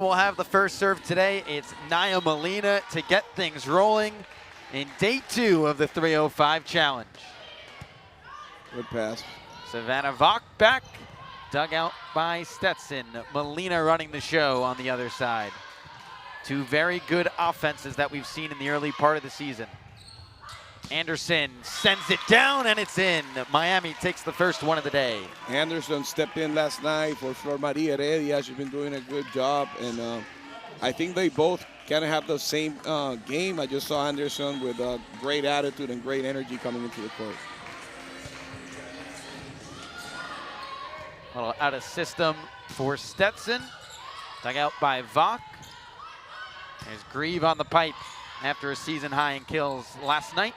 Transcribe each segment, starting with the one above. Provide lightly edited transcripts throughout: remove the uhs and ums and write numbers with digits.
We'll have the first serve today. It's Naya Molina to get things rolling in day 2 of the 305 challenge. Good pass. Savannah Vach back, dug out by Stetson. Molina running the show on the other side. Two very good offenses that we've seen in the early part of the season. Anderson sends it down and it's in. Miami takes the first one of the day. Anderson stepped in last night for Flor Maria Heredia. She's been doing a good job, and I think they both kind of have the same game. I just saw Anderson with a great attitude and great energy coming into the court. A little out of system for Stetson. Dug out by Vach. There's Grieve on the pipe after a season high in kills last night.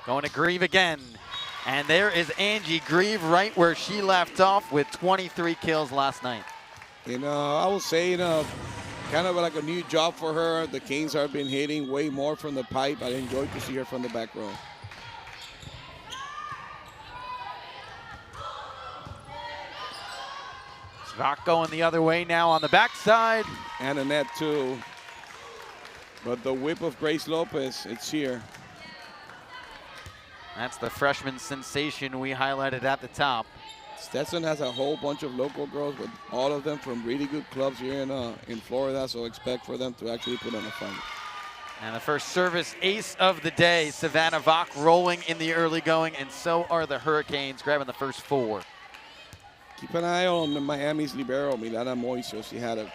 Going to Grieve again. And there is Angie Grieve right where she left off with 23 kills last night. I will say, kind of like a new job for her. The Canes have been hitting way more from the pipe. I enjoyed to see her from the back row. Vach going the other way now on the backside. And a net too. But the whip of Grace Lopez, it's here. That's the freshman sensation we highlighted at the top. Stetson has a whole bunch of local girls, with all of them from really good clubs here in Florida, so expect for them to actually put on a fight. And the first service ace of the day, Savannah Vach rolling in the early going, and so are the Hurricanes, grabbing the first 4. Keep an eye on Miami's libero, Milana Moiso. She had an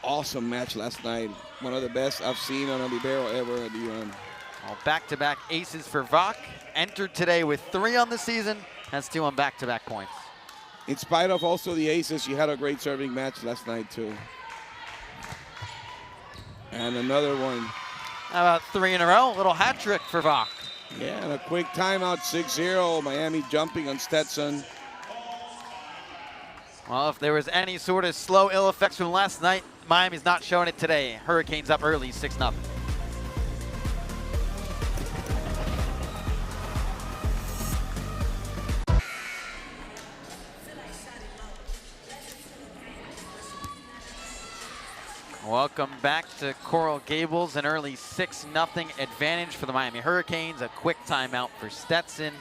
awesome match last night. One of the best I've seen on a libero ever at the UN. All back-to-back aces for Vach. Entered today with 3 on the season, has 2 on back-to-back points. In spite of also the aces, she had a great serving match last night too. And another one. How about 3 in a row? A little hat trick for Vach. Yeah, and a quick timeout, 6-0. Miami jumping on Stetson. Well, if there was any sort of slow ill effects from last night, Miami's not showing it today. Hurricanes up early, 6-0. Welcome back to Coral Gables, an early 6-0 advantage for the Miami Hurricanes. A quick timeout for Stetson,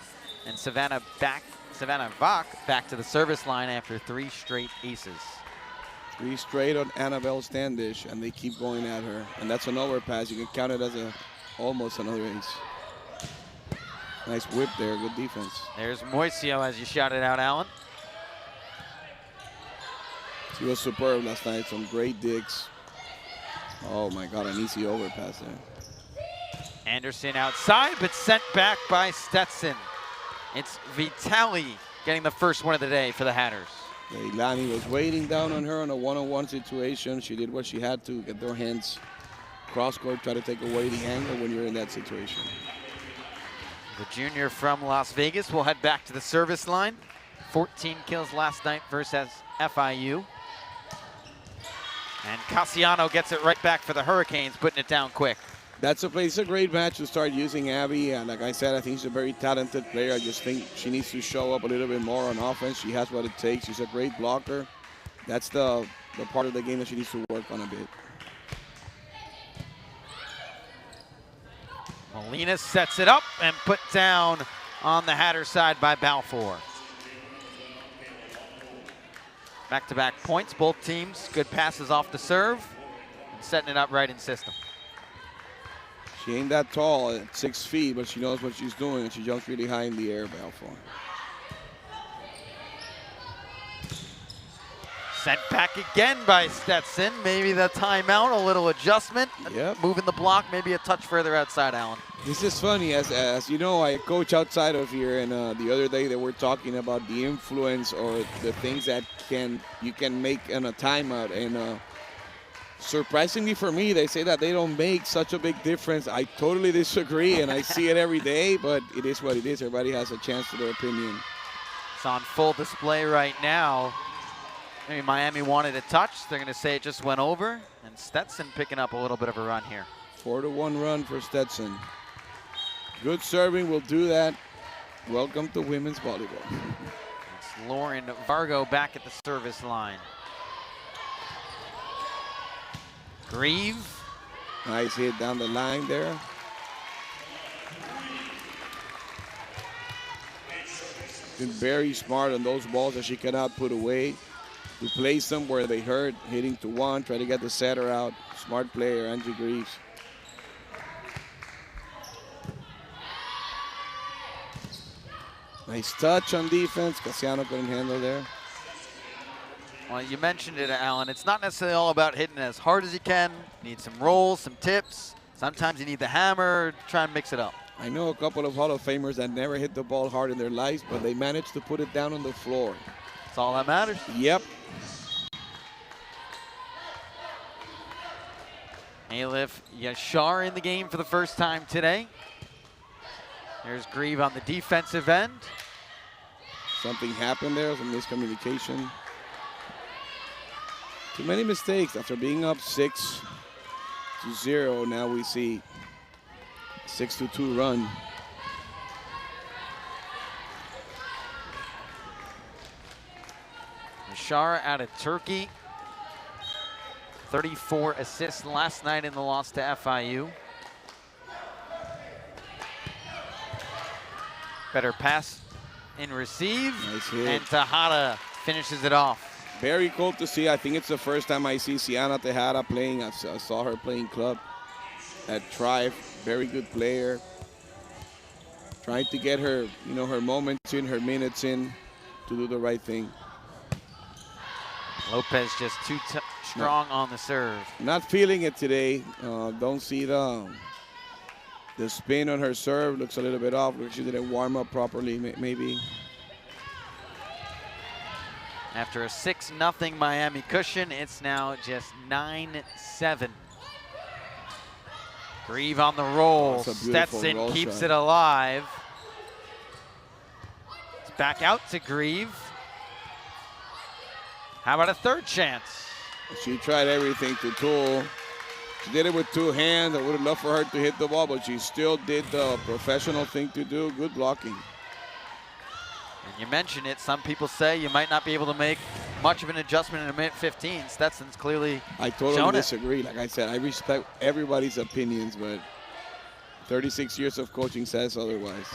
and Savannah Vach back to the service line after 3 straight aces. 3 straight on Annabelle Standish, and they keep going at her. And that's an overpass. You can count it as almost another ace. Nice whip there, good defense. There's Moisio as you shouted out, Alan. She was superb last night, some great digs. Oh my God, an easy overpass there. Anderson outside, but sent back by Stetson. It's Vitali getting the first one of the day for the Hatters. Leilani was waiting down on her in a one-on-one situation. She did what she had to, get their hands cross-court, try to take away the angle when you're in that situation. The junior from Las Vegas will head back to the service line. 14 kills last night versus FIU. And Casiano gets it right back for the Hurricanes, putting it down quick. It's a great match to start using Abby, and like I said, I think she's a very talented player. I just think she needs to show up a little bit more on offense. She has what it takes. She's a great blocker. That's the part of the game that she needs to work on a bit. Molina sets it up and put down on the Hatter side by Balfour. Back-to-back points, both teams. Good passes off the serve, and setting it up right in system. She ain't that tall at 6 feet, but she knows what she's doing, and she jumps really high in the air, Balfour. Sent back again by Stetson. Maybe the timeout, a little adjustment. Yep. Moving the block, maybe a touch further outside, Alan. This is funny, as you know, I coach outside of here, and the other day they were talking about the influence or the things that you can make in a timeout, and surprisingly for me, they say that they don't make such a big difference. I totally disagree, and I see it every day, but it is what it is. Everybody has a chance to their opinion. It's on full display right now. Maybe Miami wanted a touch. They're going to say it just went over, and Stetson picking up a little bit of a run here. 4-1 run for Stetson. Good serving will do that. Welcome to women's volleyball. It's Lauren Vargo back at the service line. Grieve. Nice hit down the line there. Been very smart on those balls that she cannot put away. To place them where they hurt, hitting to one, try to get the setter out. Smart player, Angie Greaves. Nice touch on defense. Casiano couldn't handle there. Well, you mentioned it, Alan. It's not necessarily all about hitting as hard as you can. You need some rolls, some tips. Sometimes you need the hammer, try and mix it up. I know a couple of Hall of Famers that never hit the ball hard in their lives, but they managed to put it down on the floor. That's all that matters. Yep. Alif Yashar in the game for the first time today. There's Grieve on the defensive end. Something happened there, some miscommunication. Too many mistakes after being up 6-0. Now we see 6-2 run. Yashar out of Turkey. 34 assists last night in the loss to FIU. Better pass and receive. Nice hit. And Tejada finishes it off. Very cool to see. I think it's the first time I see Sienna Tejada playing. I saw her playing club at Tribe. Very good player. Trying to get her, her moments in, her minutes in to do the right thing. Lopez just too strong on the serve. Not feeling it today. Don't see the spin on her serve. Looks a little bit off. She didn't warm up properly, maybe. After a 6-0 Miami cushion, it's now just 9-7. Grieve on the roll. Stetson roll keeps shot. it alive. It's back out to Grieve. How about a third chance? She tried everything to tool. She did it with two hands. I would have loved for her to hit the ball, but she still did the professional thing to do. Good blocking. And you mentioned it, some people say you might not be able to make much of an adjustment in a minute 15. Stetson's clearly I totally shown disagree. Like I said, I respect everybody's opinions, but 36 years of coaching says otherwise.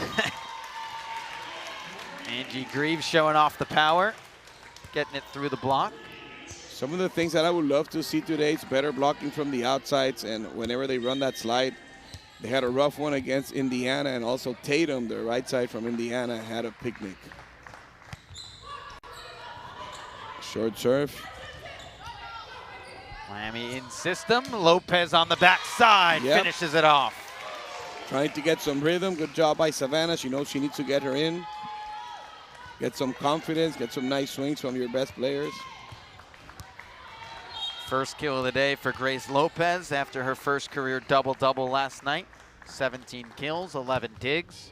Angie Grieve showing off the power, getting it through the block. Some of the things that I would love to see today is better blocking from the outsides, and whenever they run that slide, they had a rough one against Indiana, and also Tatum, the right side from Indiana, had a picnic. Short serve. Miami in system. Lopez on the backside, finishes it off. Trying to get some rhythm. Good job by Savannah. She knows she needs to get her in. Get some confidence, get some nice swings from your best players. First kill of the day for Grace Lopez after her first career double-double last night. 17 kills, 11 digs.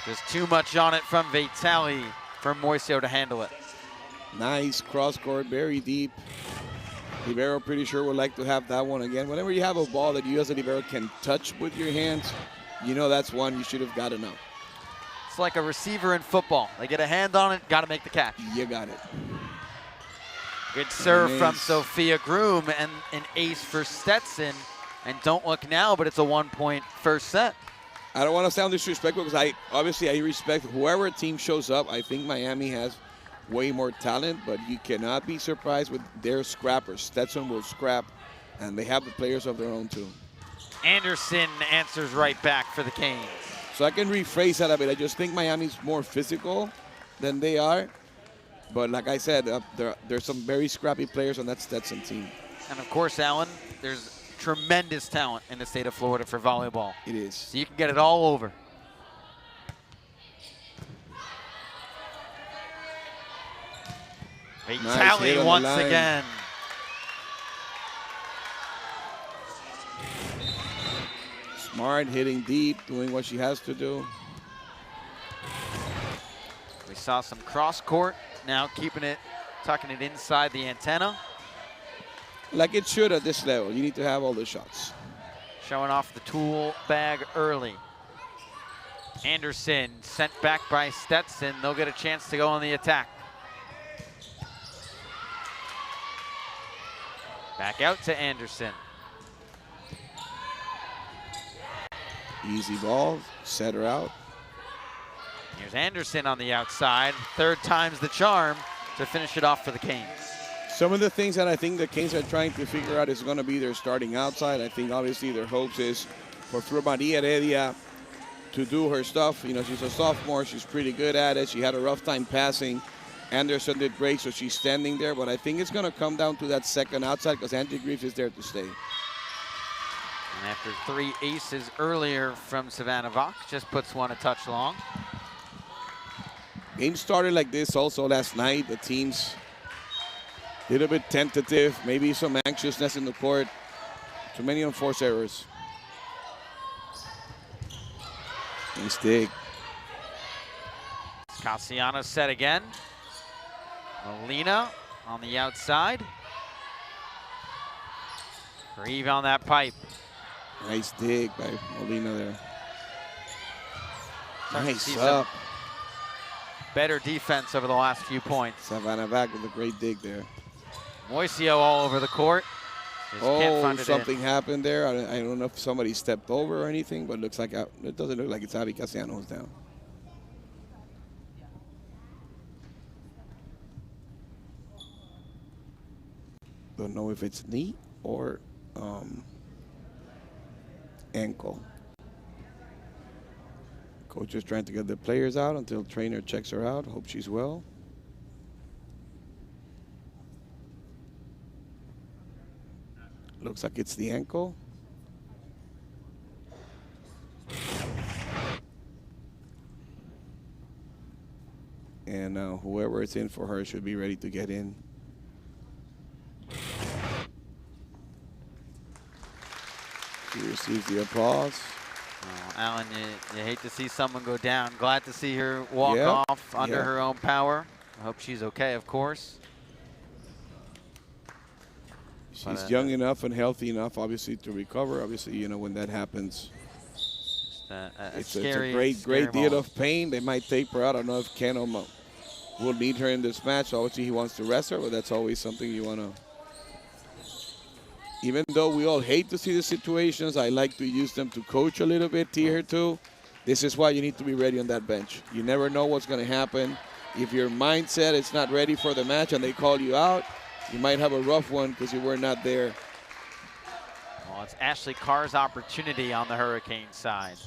Just too much on it from Vitali for Moisio to handle it. Nice cross court, very deep. Libero pretty sure would like to have that one again. Whenever you have a ball that you as a libero can touch with your hands, that's one you should have gotten up. It's like a receiver in football. They get a hand on it, got to make the catch. You got it. Good serve from Sophia Groom and an ace for Stetson. And don't look now, but it's a 1-point first set. I don't want to sound disrespectful because I respect whoever team shows up. I think Miami has way more talent, but you cannot be surprised with their scrappers. Stetson will scrap, and they have the players of their own too. Anderson answers right back for the Canes. So I can rephrase that a bit. I just think Miami's more physical than they are. But like I said, there's some very scrappy players on that Stetson team. And of course, Alan, there's tremendous talent in the state of Florida for volleyball. It is. So you can get it all over. Vitali nice once again. Smart, hitting deep, doing what she has to do. We saw some cross court, now tucking it inside the antenna. Like it should at this level. You need to have all the shots. Showing off the tool bag early. Anderson sent back by Stetson. They'll get a chance to go on the attack. Back out to Anderson. Easy ball, set her out. Here's Anderson on the outside. Third time's the charm to finish it off for the Canes. Some of the things that I think the Canes are trying to figure out is going to be their starting outside. I think obviously their hopes is for Flor Maria Heredia to do her stuff. You know, she's a sophomore. She's pretty good at it. She had a rough time passing. Anderson did great, so she's standing there. But I think it's going to come down to that second outside because Angie Greaves is there to stay. And after 3 aces earlier from Savannah Vach, just puts one a touch long. Game started like this also last night. The teams a little bit tentative, maybe some anxiousness in the court. Too many unforced errors. Nice dig. Casiano set again. Molina on the outside. Grieve on that pipe. Nice dig by Molina there. Nice up. up. Better defense over the last few points. Savannah Vach with a great dig there. Moisio all over the court. Just can't find it something in. happened there. I don't know if somebody stepped over or anything, but it looks like it doesn't look like it's Abby Casiano who's down. Don't know if it's knee or ankle. Coach is trying to get the players out until trainer checks her out. Hope she's well. Looks like it's the ankle. And whoever it's in for her should be ready to get in. She receives the applause. Oh, Alan, you hate to see someone go down. Glad to see her walk off under her own power. I hope she's okay, of course. She's young enough and healthy enough, obviously, to recover. Obviously, you know, when that happens, it's a great deal of pain. They might tape her out. I don't know if Ken will need her in this match. Obviously, he wants to rest her, but that's always something you want to. Even though we all hate to see the situations, I like to use them to coach a little bit here too. This is why you need to be ready on that bench. You never know what's going to happen. If your mindset is not ready for the match and they call you out, you might have a rough one because you were not there. Well, it's Ashley Carr's opportunity on the Hurricane side.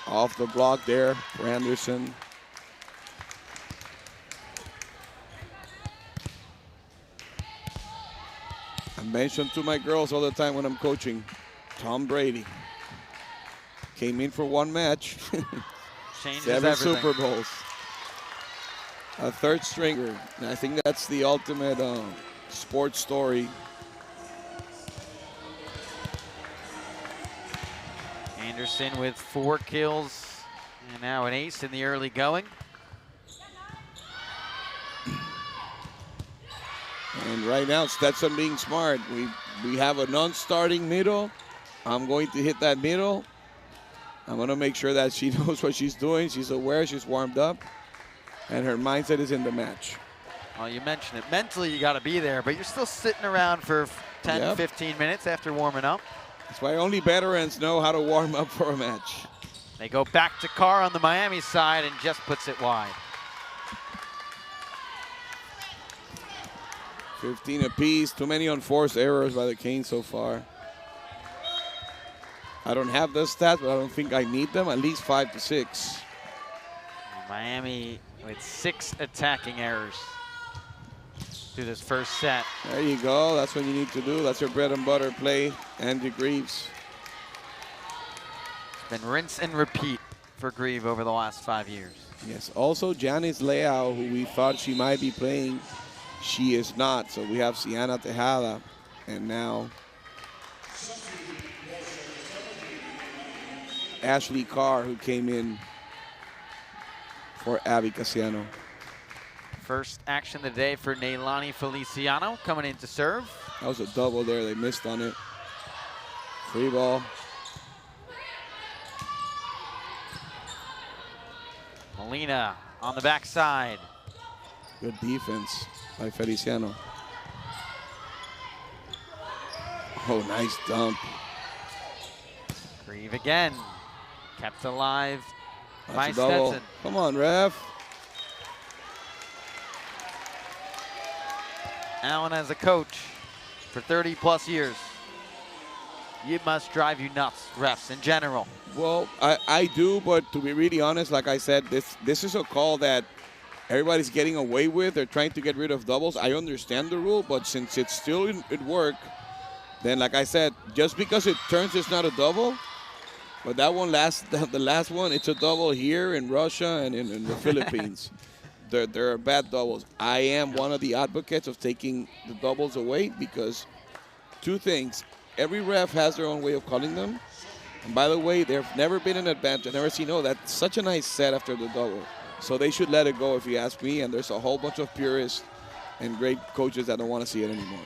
Off the block there for Anderson. I mention to my girls all the time when I'm coaching, Tom Brady came in for one match, Changes 7 everything. Super Bowls, a third stringer. And I think that's the ultimate sports story. Anderson with 4 kills and now an ace in the early going. And right now, Stetson being smart. We have a non-starting middle. I'm going to hit that middle. I'm going to make sure that she knows what she's doing. She's aware, she's warmed up, and her mindset is in the match. Well, you mentioned it. Mentally, you got to be there, but you're still sitting around for 10, 15 minutes after warming up. That's why only veterans know how to warm up for a match. They go back to Carr on the Miami side and just puts it wide. 15 apiece. Too many unforced errors by the Canes so far. I don't have the stats, but I don't think I need them. At least 5 to 6. Miami with 6 attacking errors through this first set. There you go. That's what you need to do. That's your bread and butter play. Angie Greaves. It's been rinse and repeat for Grieve over the last 5 years. Yes. Also, Janice Leao, who we thought she might be playing, she is not. So we have Sienna Tejada, and now Ashley Carr, who came in for Abby Casiano. First action of the day for Neilani Feliciano coming in to serve. That was a double there. They missed on it. Free ball. Molina on the backside. Good defense by Feliciano. Oh, nice dump. Grieve again. Kept alive by That's a double. Stetson. Come on, ref. Alan, as a coach for 30+ years, it must drive you nuts, refs in general. Well, I do, but to be really honest, like I said, this is a call that everybody's getting away with. They're trying to get rid of doubles. I understand the rule, but since it's still in work, then like I said, just because it turns, it's not a double. But that one the last one, it's a double here in Russia and in the Philippines. There are bad doubles. I am one of the advocates of taking the doubles away because two things. Every ref has their own way of calling them. And by the way, there's never been an advantage. I've never seen, oh, that's such a nice set after the double. So they should let it go if you ask me. And there's a whole bunch of purists and great coaches that don't want to see it anymore.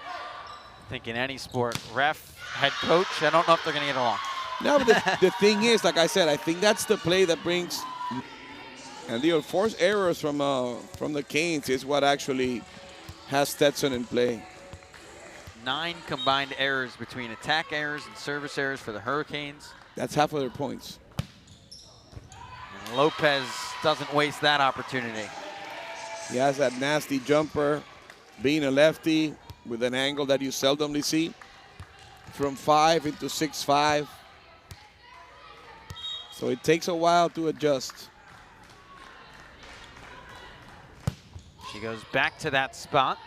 I think in any sport, ref, head coach, I don't know if they're going to get along. No, but the thing is, like I said, I think that's the play that brings, and the forced errors from the Canes is what actually has Stetson in play. 9 combined errors between attack errors and service errors for the Hurricanes. That's half of their points. And Lopez doesn't waste that opportunity. He has that nasty jumper, being a lefty with an angle that you seldomly see. From 5 into 6-5. So it takes a while to adjust. She goes back to that spot.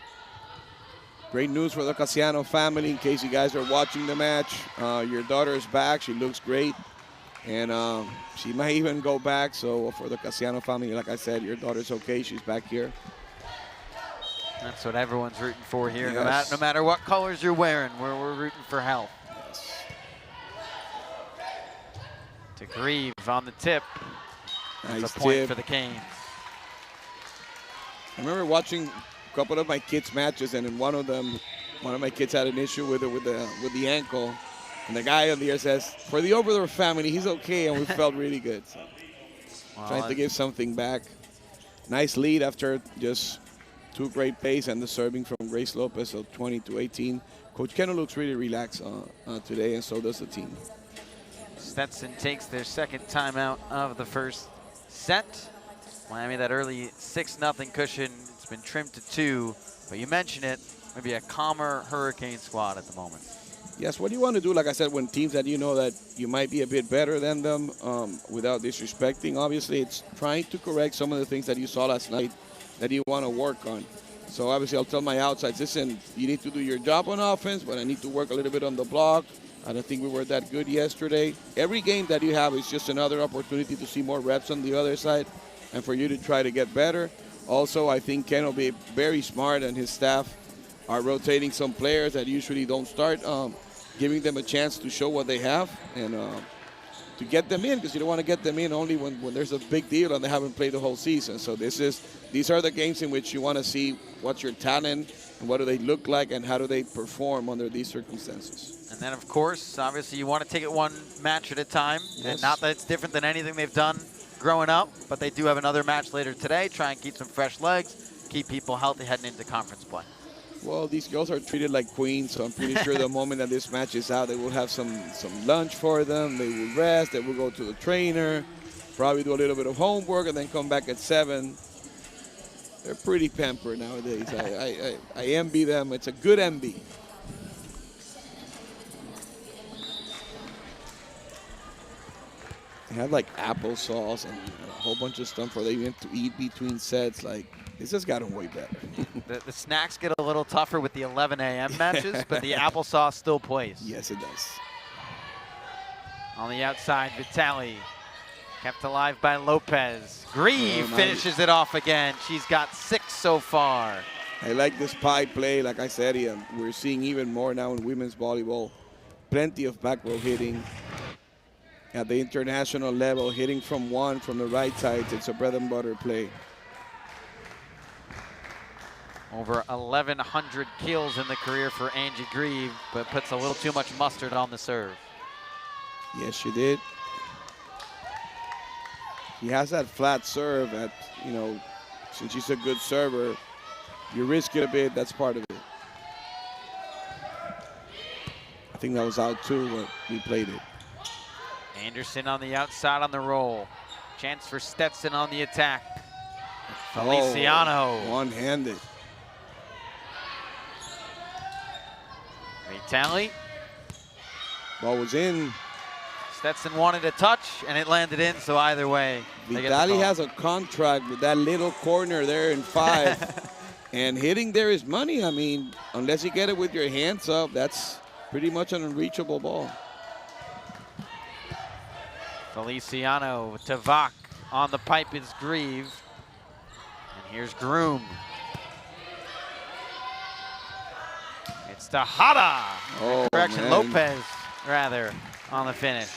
Great news for the Casiano family in case you guys are watching the match. Your daughter is back. She looks great. And she might even go back. So for the Casiano family, like I said, your daughter's okay. She's back here. That's what everyone's rooting for here. Yes. No matter what colors you're wearing, we're rooting for health. Yes. To Grieve on the tip. That's Nice a point tip for the Canes. I remember watching a couple of my kids' matches, and in one of them, one of my kids had an issue with the ankle, and the guy on the air says, "For the Obrador family, he's okay," and we felt really good. So, trying to give something back. Nice lead after just 2 great plays and the serving from Grace Lopez, so 20-18. Coach Keno looks really relaxed today, and so does the team. Stetson takes their second timeout of the first set. Miami, that early 6-0 cushion, it's been trimmed to 2. But you mentioned it, maybe a calmer Hurricane squad at the moment. Yes, what do you want to do, like I said, when teams that you know that you might be a bit better than them without disrespecting, obviously it's trying to correct some of the things that you saw last night that you want to work on. So obviously I'll tell my outsides, listen, you need to do your job on offense, but I need to work a little bit on the block. I don't think we were that good yesterday. Every game that you have is just another opportunity to see more reps on the other side and for you to try to get better. Also, I think Ken will be very smart, and his staff are rotating some players that usually don't start, giving them a chance to show what they have and to get them in, because you don't want to get them in only when there's a big deal and they haven't played the whole season. So these are the games in which you want to see what's your talent and what do they look like and how do they perform under these circumstances. And then, of course, obviously you want to take it one match at a time. Yes. And not that it's different than anything they've done growing up, but they do have another match later today. Try and keep some fresh legs, keep people healthy heading into conference play. Well, these girls are treated like queens, so I'm pretty sure the moment that this match is out, they will have some lunch for them. They will rest. They will go to the trainer, probably do a little bit of homework, and then come back at 7. They're pretty pampered nowadays. I envy them. It's a good envy. They have like applesauce and a whole bunch of stuff for them to eat between sets. Like, this has gotten way better. The snacks get a little tougher with the 11 a.m. matches, but the applesauce still plays. Yes, it does. On the outside, Vitali kept alive by Lopez. Grieve nice. finishes it off again. She's got 6 so far. I like this pie play. Like I said, we're seeing even more now in women's volleyball. Plenty of back row hitting. At the international level, hitting from the right side, it's a bread and butter play. Over 1,100 kills in the career for Angie Grieve, but puts a little too much mustard on the serve. Yes, she did. She has that flat serve that, since she's a good server, you risk it a bit, that's part of it. I think that was out too, but we played it. Anderson on the outside on the roll. Chance for Stetson on the attack. Feliciano. Oh, one-handed. Vitali. Ball was in. Stetson wanted a touch, and it landed in, so either way, they get the Vitali call. has a contract with that little corner there in 5. And hitting there is money. I mean, unless you get it with your hands up, that's pretty much an unreachable ball. Feliciano to Vach. On the pipe is Grieve. And here's Groom. It's to Hada. Oh, Correction, man. Lopez, rather, on the finish.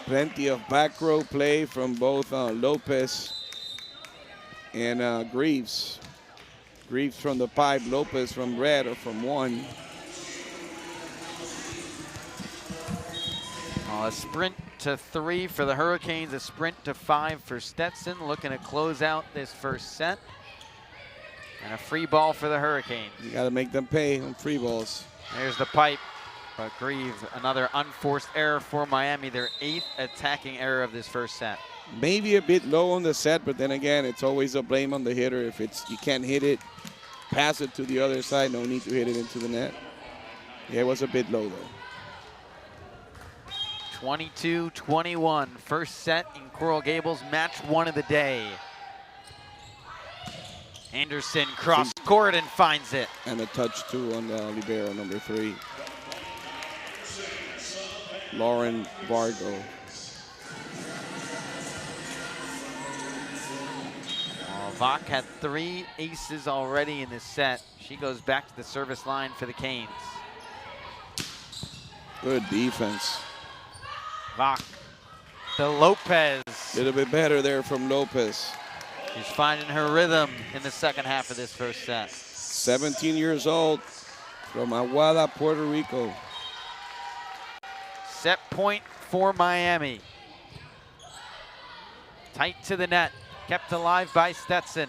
Plenty of back row play from both Lopez and Greaves. Greaves from the pipe, Lopez from red or from 1. A sprint to 3 for the Hurricanes, a sprint to 5 for Stetson, looking to close out this first set. And a free ball for the Hurricanes. You got to make them pay on free balls. There's the pipe, but Greaves, another unforced error for Miami, their 8th attacking error of this first set. Maybe a bit low on the set, but then again, it's always a blame on the hitter. If you can't hit it, pass it to the other side. No need to hit it into the net. Yeah, it was a bit low though. 22-21, first set in Coral Gables, match 1 of the day. Anderson cross court and finds it. And a touch too on the libero, number 3. Lauren Vargo. Vach had 3 aces already in this set. She goes back to the service line for the Canes. Good defense. Vach to Lopez. A little bit better there from Lopez. She's finding her rhythm in the second half of this first set. 17 years old from Aguada, Puerto Rico. Set point for Miami. Tight to the net, kept alive by Stetson.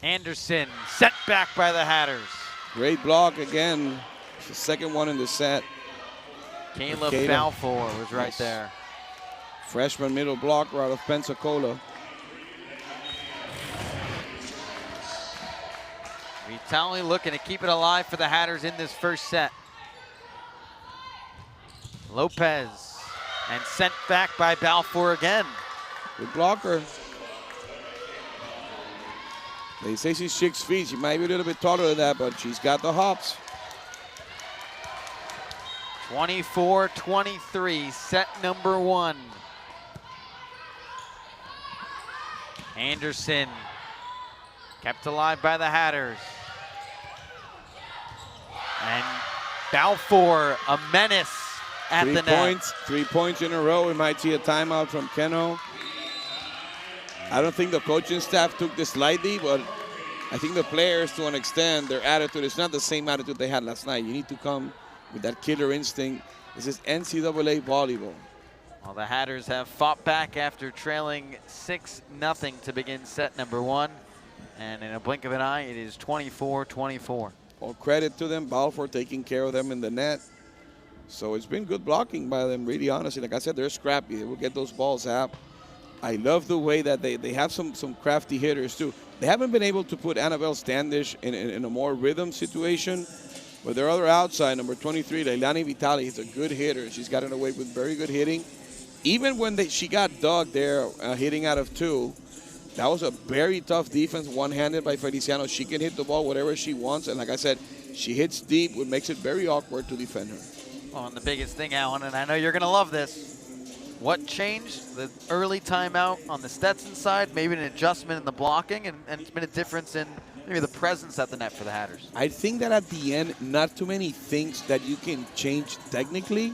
Anderson set back by the Hatters. Great block again. It's the second one in the set. Caleb Balfour was right there. Freshman middle blocker out of Pensacola. Vitali looking to keep it alive for the Hatters in this first set. Lopez, and sent back by Balfour again. Good blocker. They say she's 6 feet. She might be a little bit taller than that, but she's got the hops. 24-23, set number 1. Anderson kept alive by the Hatters. And Balfour, a menace at the net. 3 points in a row. We might see a timeout from Keno. I don't think the coaching staff took this lightly, but I think the players, to an extent, their attitude is not the same attitude they had last night. You need to come with that killer instinct. This is NCAA volleyball. Well, the Hatters have fought back after trailing 6-0 to begin set number 1. And in a blink of an eye, it is 24-24. All credit to them, Balfour taking care of them in the net. So it's been good blocking by them, really honestly. Like I said, they're scrappy. They will get those balls out. I love the way that they have some crafty hitters too. They haven't been able to put Annabelle Standish in a more rhythm situation. But their other outside, number 23, Leilani Vitali, is a good hitter. She's gotten away with very good hitting. Even when she got dug there hitting out of 2, that was a very tough defense, one-handed by Feliciano. She can hit the ball whatever she wants. And like I said, she hits deep, which makes it very awkward to defend her. Oh, and the biggest thing, Alan, and I know you're going to love this. What changed? The early timeout on the Stetson side, maybe an adjustment in the blocking, and it's been a difference in maybe the presence at the net for the Hatters. I think that at the end, not too many things that you can change technically,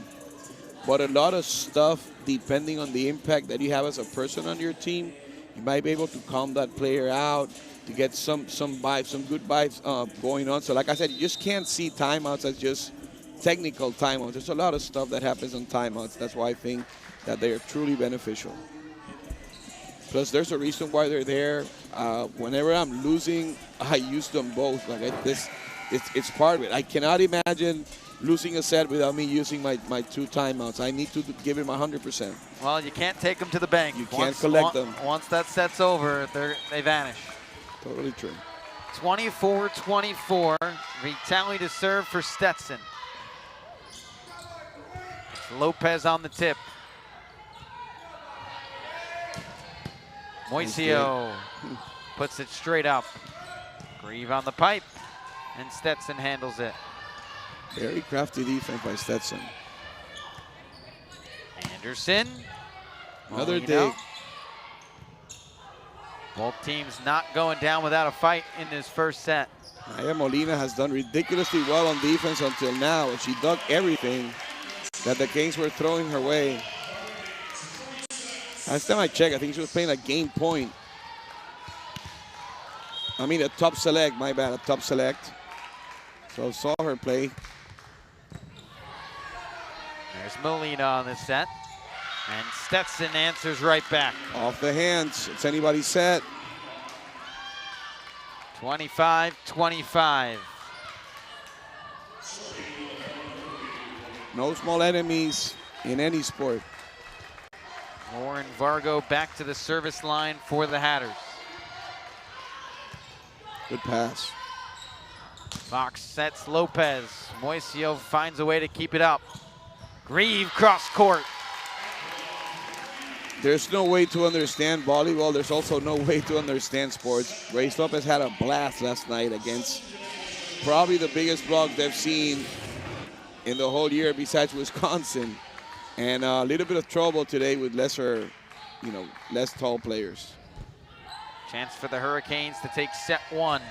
but a lot of stuff depending on the impact that you have as a person on your team. You might be able to calm that player out, to get some vibes, some good vibes going on. So like I said, you just can't see timeouts as just technical timeouts. There's a lot of stuff that happens on timeouts. That's why I think that they are truly beneficial. Plus, there's a reason why they're there. Whenever I'm losing, I use them both. Like it's part of it. I cannot imagine losing a set without me using my 2 timeouts. I need to give him 100%. Well, you can't take them to the bank. You can't collect them. Once that set's over, they vanish. Totally true. 24-24. Vitali to serve for Stetson. It's Lopez on the tip. Moisio puts it straight up. Grieve on the pipe, and Stetson handles it. Very crafty defense by Stetson. Anderson. Another Molino. dig. Both teams not going down without a fight in this first set. Maya Molina has done ridiculously well on defense until now, and she dug everything that the Canes were throwing her way. Last time I checked, I think she was playing a game point. I mean a top select, my bad, a top select. So I saw her play. There's Molina on this set. And Stetson answers right back. Off the hands, it's anybody's set. 25-25. No small enemies in any sport. Lauren Vargo back to the service line for the Hatters. Good pass. Fox sets Lopez. Moisio finds a way to keep it up. Grieve cross court. There's no way to understand volleyball. There's also no way to understand sports. Grace Lopez had a blast last night against probably the biggest block they've seen in the whole year besides Wisconsin. And a little bit of trouble today with lesser, less tall players. Chance for the Hurricanes to take set 1.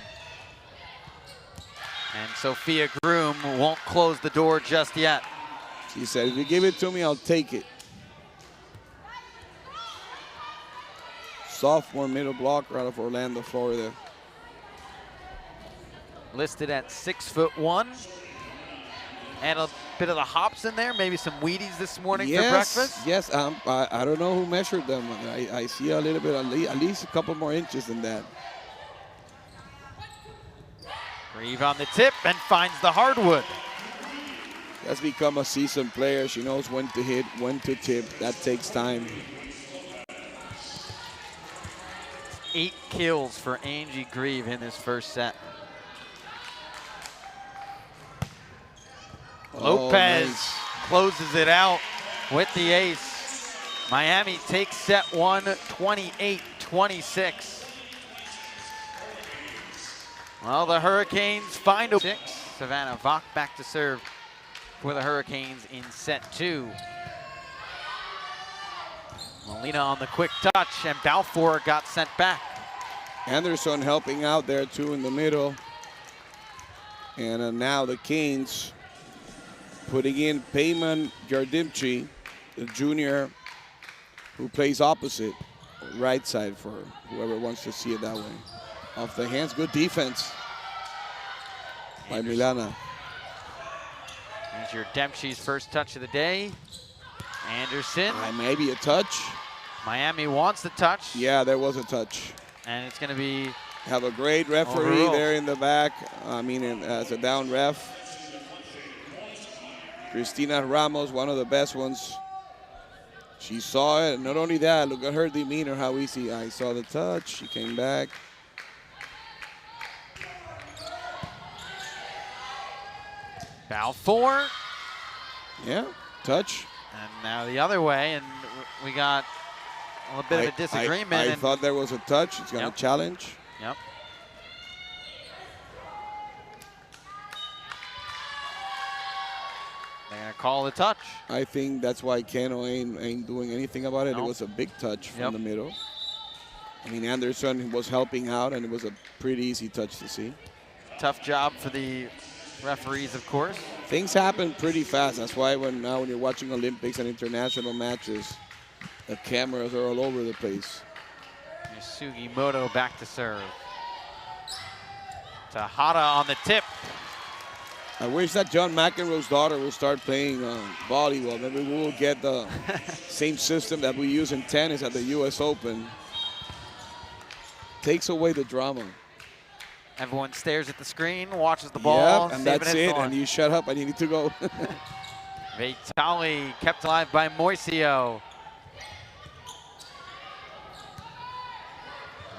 And Sophia Groom won't close the door just yet. She said, if you give it to me, I'll take it. Sophomore middle blocker out of Orlando, Florida. Listed at 6'1". And a bit of the hops in there, maybe some Wheaties this morning for breakfast. Yes, I don't know who measured them. I see a little bit, at least a couple more inches than that. Grieve on the tip and finds the hardwood. Has become a seasoned player. She knows when to hit, when to tip. That takes time. 8 kills for Angie Grieve in this first set. Lopez closes it out with the ace. Miami takes set 1, 28-26. Well, the Hurricanes find a 6. Savannah Vach back to serve for the Hurricanes in set 2. Molina on the quick touch, and Balfour got sent back. Anderson helping out there too in the middle. And now the Canes putting in Payman Jardimchi, the junior who plays opposite, right side for whoever wants to see it that way. Off the hands, good defense by Milana. Here's your Dempsey's first touch of the day. Anderson. Maybe a touch. Miami wants the touch. Yeah, there was a touch. And it's going to be have a great referee overruled there in the back. As a down ref. Cristina Ramos, one of the best ones. She saw it. Not only that, look at her demeanor, how easy. I saw the touch. She came back. Balfour. Yeah, touch. And now the other way, and we got a little bit of a disagreement. I thought there was a touch. It's going to challenge. Yep. They're going to call the touch. I think that's why Kano ain't doing anything about it. Nope. It was a big touch from the middle. Anderson was helping out, and it was a pretty easy touch to see. Tough job for the referees, of course. Things happen pretty fast. That's why when you're watching Olympics and international matches, the cameras are all over the place. Sugimoto back to serve. Tejada on the tip. I wish that John McEnroe's daughter will start playing volleyball. Maybe we will get the same system that we use in tennis at the U.S. Open. Takes away the drama. Everyone stares at the screen, watches the ball. Yep, and that's it. And you shut up and you need to go. Vitali kept alive by Moisio.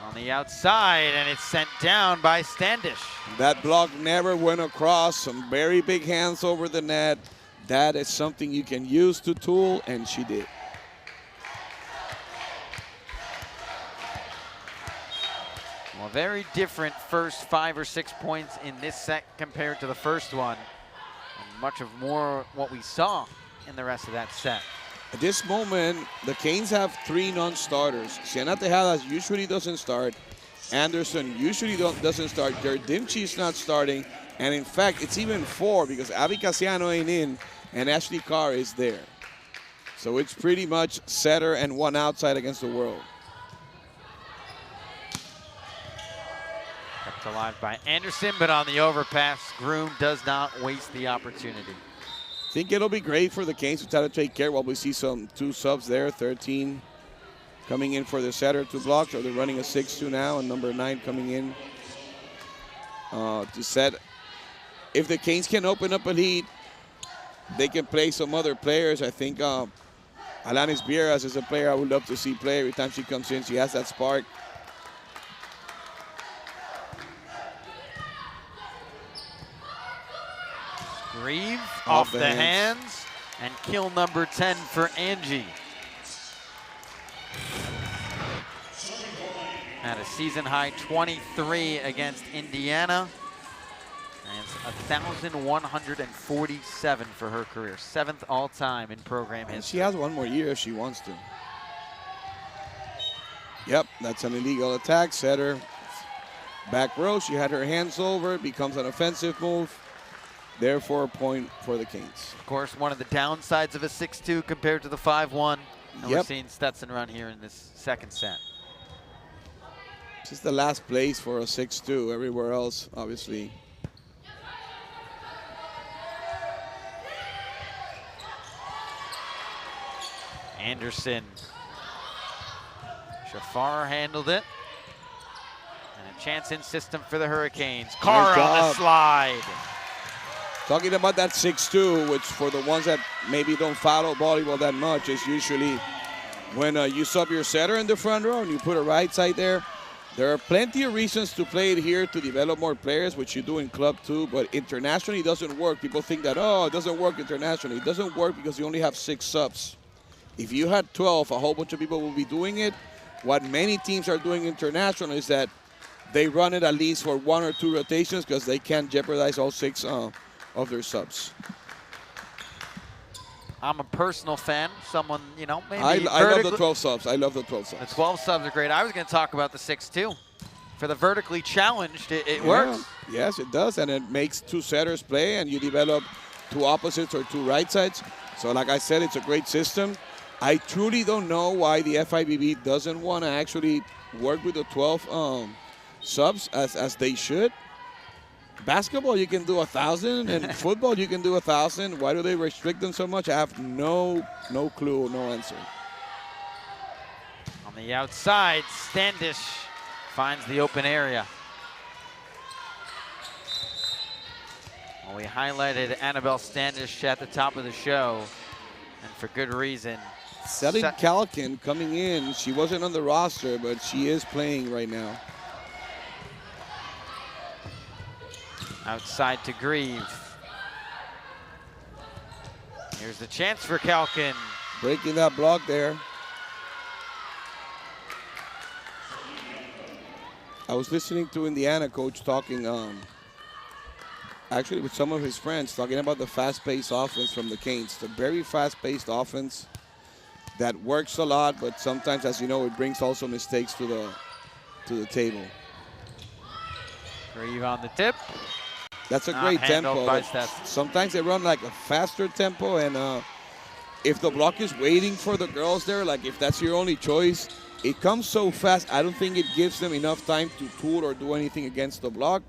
On the outside, and it's sent down by Standish. That block never went across. Some very big hands over the net. That is something you can use to tool, and she did. Well, very different first 5 or 6 points in this set compared to the first one. And much of more what we saw in the rest of that set. At this moment, the Canes have 3 non-starters. Siena Tejadas usually doesn't start. Anderson usually doesn't start. Gerdimchi is not starting. And in fact, it's even 4 because Abby Casiano ain't in and Ashley Carr is there. So it's pretty much setter and 1 outside against the world. Kept alive by Anderson, but on the overpass, Groom does not waste the opportunity. I think it'll be great for the Canes to try to take care while we see some 2 subs there. 13 coming in for the setter, 2 blocks, or they're running a 6-2 now, and number 9 coming in to set. If the Canes can open up a lead, they can play some other players. I think Alanis Vieras is a player I would love to see play. Every time she comes in, she has that spark. Grieve off the hands, and kill number 10 for Angie. At a season high 23 against Indiana. And it's 1,147 for her career. 7th all-time in program history. She has 1 more year if she wants to. Yep, that's an illegal attack. Setter, back row. She had her hands over. It becomes an offensive move. Therefore, a point for the Canes. Of course, one of the downsides of a 6-2 compared to the 5-1. And we're seeing Stetson run here in this second set. Just the last place for a 6-2. Everywhere else, obviously. Anderson. Shafar handled it. And a chance in system for the Hurricanes. Carr on the slide. Talking about that 6-2, which for the ones that maybe don't follow volleyball that much, is usually when you sub your setter in the front row and you put a right side there. There are plenty of reasons to play it here to develop more players, which you do in club too, but internationally it doesn't work. People think that, oh, it doesn't work internationally. It doesn't work because you only have 6 subs. If you had 12, a whole bunch of people will be doing it. What many teams are doing international is that they run it at least for 1 or 2 rotations because they can't jeopardize all 6 of their subs. I'm a personal fan. Someone, you know, maybe I love the 12 subs. I love the 12 subs. The 12 subs are great. I was going to talk about the 6-2. For the vertically challenged, it works. Yes, it does, and it makes 2 setters play, and you develop 2 opposites or 2 right sides. So like I said, it's a great system. I truly don't know why the FIVB doesn't want to actually work with the 12 subs as they should. Basketball, you can do 1,000, and football, you can do 1,000. Why do they restrict them so much? I have no clue, no answer. On the outside, Standish finds the open area. Well, we highlighted Annabelle Standish at the top of the show, and for good reason. Selin Kalkin coming in. She wasn't on the roster, but she is playing right now. Outside to Grieve. Here's the chance for Kalkin. Breaking that block there. I was listening to Indiana coach talking, actually with some of his friends, talking about the fast-paced offense from the Canes. It's a very fast-paced offense that works a lot, but sometimes, as you know, it brings also mistakes to the table. Grieve on the tip. That's a great tempo. Sometimes they run like a faster tempo, and if the block is waiting for the girls there, like if that's your only choice, it comes so fast, I don't think it gives them enough time to tool or do anything against the block.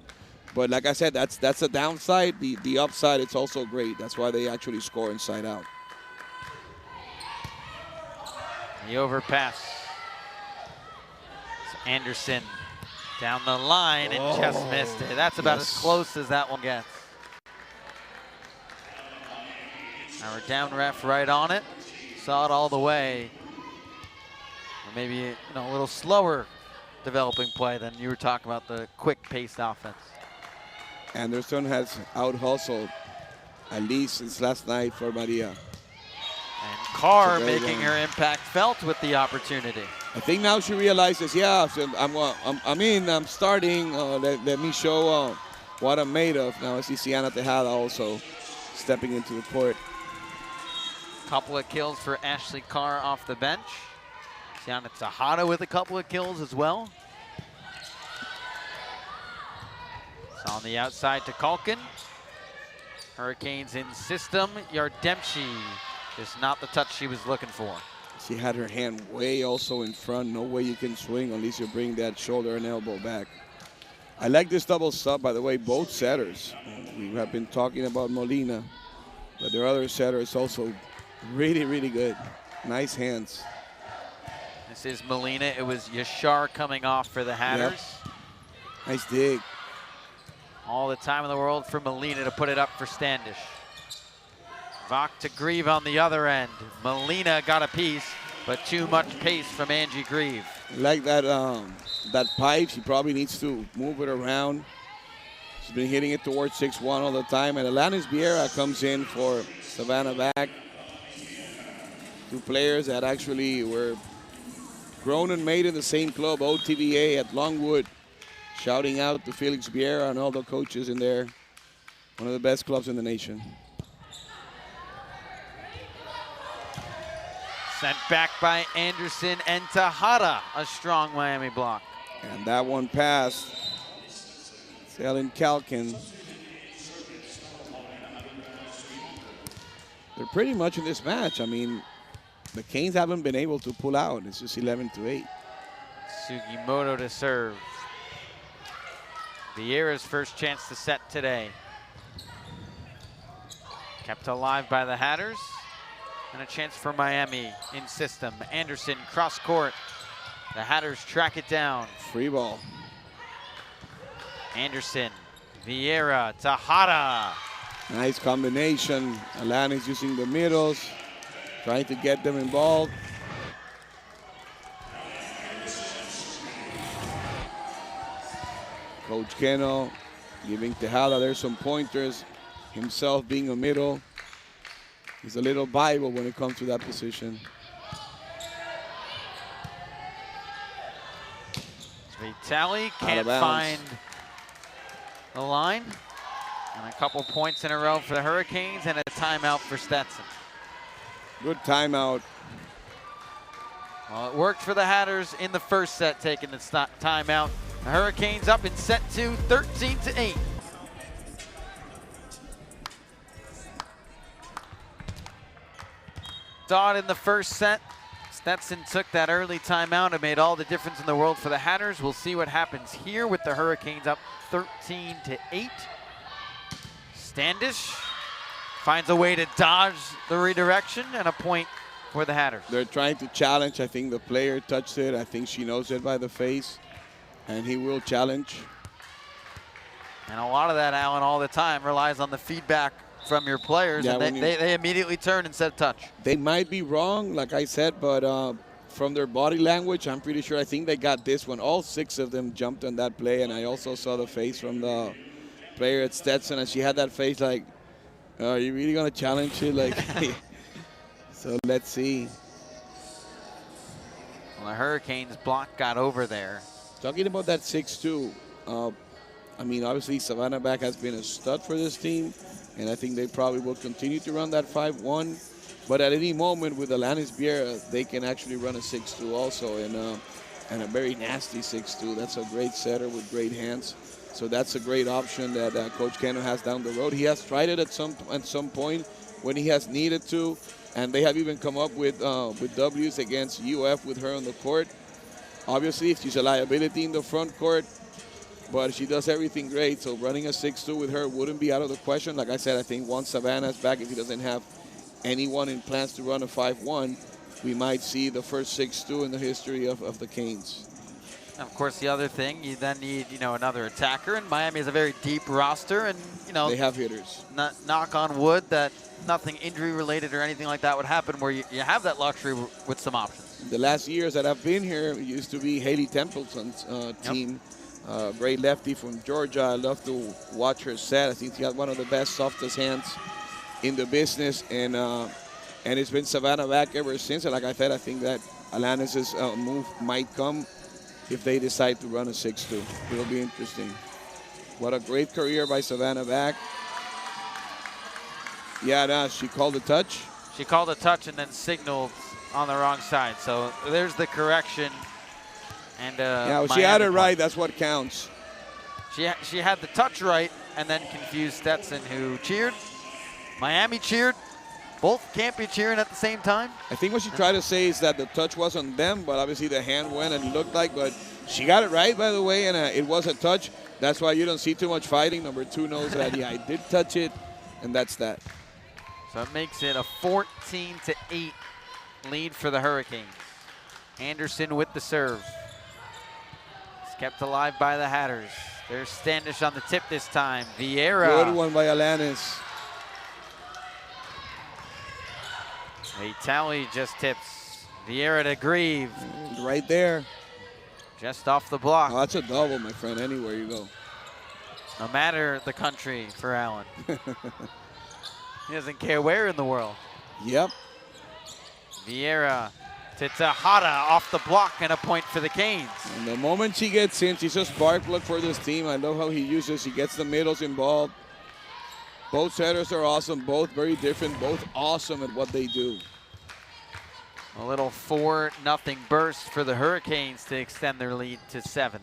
But like I said, that's a downside. The upside, it's also great. That's why they actually score inside out. The overpass. It's Anderson. Down the line and just missed it. That's about as close as that one gets. Our down ref right on it. Saw it all the way. Or maybe a little slower developing play than you were talking about, the quick-paced offense. Anderson has out-hustled, at least since last night, for Maria. And Carr making her impact felt with the opportunity. I think now she realizes, yeah, so I'm starting. Let me show what I'm made of. Now I see Casiano Tejada also stepping into the court. Couple of kills for Ashley Carr off the bench. Casiano Tejada with a couple of kills as well. It's on the outside to Kalkin. Hurricanes in system. Yardemchi, just not the touch she was looking for. She had her hand way also in front. No way you can swing unless you bring that shoulder and elbow back. I like this double sub, by the way, both setters. We have been talking about Molina, but their other setter is also really, really good. Nice hands. This is Molina. It was Yashar coming off for the Hatters. Yep. Nice dig. All the time in the world for Molina to put it up for Standish. Vach to Grieve on the other end. Molina got a piece, but too much pace from Angie Grieve. Like that that pipe, she probably needs to move it around. She's been hitting it towards 6-1 all the time. And Alanis Vieira comes in for Savannah Back. Two players that actually were grown and made in the same club, OTVA at Longwood. Shouting out to Felix Vieira and all the coaches in there. One of the best clubs in the nation. Sent back by Anderson and Tejada, a strong Miami block. And that one passed. Ellen Kalkin. They're pretty much in this match. I mean, the Canes haven't been able to pull out. It's just 11-8. Sugimoto to serve. Vieira's first chance to set today. Kept alive by the Hatters. And a chance for Miami in system. Anderson cross court. The Hatters track it down. Free ball. Anderson, Vieira, Tejada. Nice combination. Alanis using the middles, trying to get them involved. Coach Keno giving Tejada there some pointers. Himself being a middle. He's a little Bible when it comes to that position. Vitali can't find the line. And a couple points in a row for the Hurricanes and a timeout for Stetson. Good timeout. Well, it worked for the Hatters in the first set, taking the timeout. The Hurricanes up in set 2, 13-8. Saw it in the first set. Stetson took that early timeout and made all the difference in the world for the Hatters. We'll see what happens here with the Hurricanes up 13-8. Standish finds a way to dodge the redirection and a point for the Hatters. They're trying to challenge. I think the player touched it. I think she knows it by the face, and he will challenge. And a lot of that, Alan, all the time relies on the feedback from your players, and they immediately turn and said touch. They might be wrong, like I said, but from their body language, I'm pretty sure. I think they got this one. All 6 of them jumped on that play, and I also saw the face from the player at Stetson, and she had that face like, are you really going to challenge it? Like, so let's see. Well, the Hurricanes block got over there. Talking about that 6-2, I mean, obviously Savannah Back has been a stud for this team, and I think they probably will continue to run that 5-1. But at any moment with Alanis Vieira, they can actually run a 6-2 also, and a very nasty 6-2. That's a great setter with great hands. So that's a great option that Coach Keno has down the road. He has tried it at some point when he has needed to, and they have even come up with W's against UF with her on the court. Obviously, she's a liability in the front court, but she does everything great. So running a 6-2 with her wouldn't be out of the question. Like I said, I think once Savannah's back, if he doesn't have anyone in plans to run a 5-1, we might see the first 6-2 in the history of the Canes. Of course, the other thing, you then need, another attacker, and Miami has a very deep roster, and, they have hitters. Knock on wood that nothing injury-related or anything like that would happen where you have that luxury with some options. The last years that I've been here, it used to be Haley Templeton's team. Great lefty from Georgia. I love to watch her set. I think she got one of the best, softest hands in the business, and it's been Savannah back ever since. And like I said, I think that Alanis' move might come if they decide to run a 6-2. It'll be interesting. What a great career by Savannah back. Yeah, no, she called a touch. She called a touch and then signaled on the wrong side. So there's the correction. And yeah, well, she had it right. That's what counts. She had the touch right and then confused Stetson, who cheered. Miami cheered. Both can't be cheering at the same time. I think what she tried to say is that the touch was on them, but obviously the hand went and it looked like, but she got it right, by the way, and it was a touch. That's why you don't see too much fighting. Number 2 knows that, yeah, I did touch it, and that's that. So it makes it a 14-8 lead for the Hurricanes. Anderson with the serve. It's kept alive by the Hatters. There's Standish on the tip this time. Vieira. Good one by Alanis. Vitali just tips. Vieira to Grieve. Right there. Just off the block. Oh, that's a double, my friend, anywhere you go. No matter the country for Allen. He doesn't care where in the world. Yep. Vieira to Tejada off the block, and a point for the Canes. And the moment she gets in, she's a spark plug for this team. I love how he uses, he gets the middles involved. Both setters are awesome, both very different, both awesome at what they do. A little 4-0 burst for the Hurricanes to extend their lead to 7.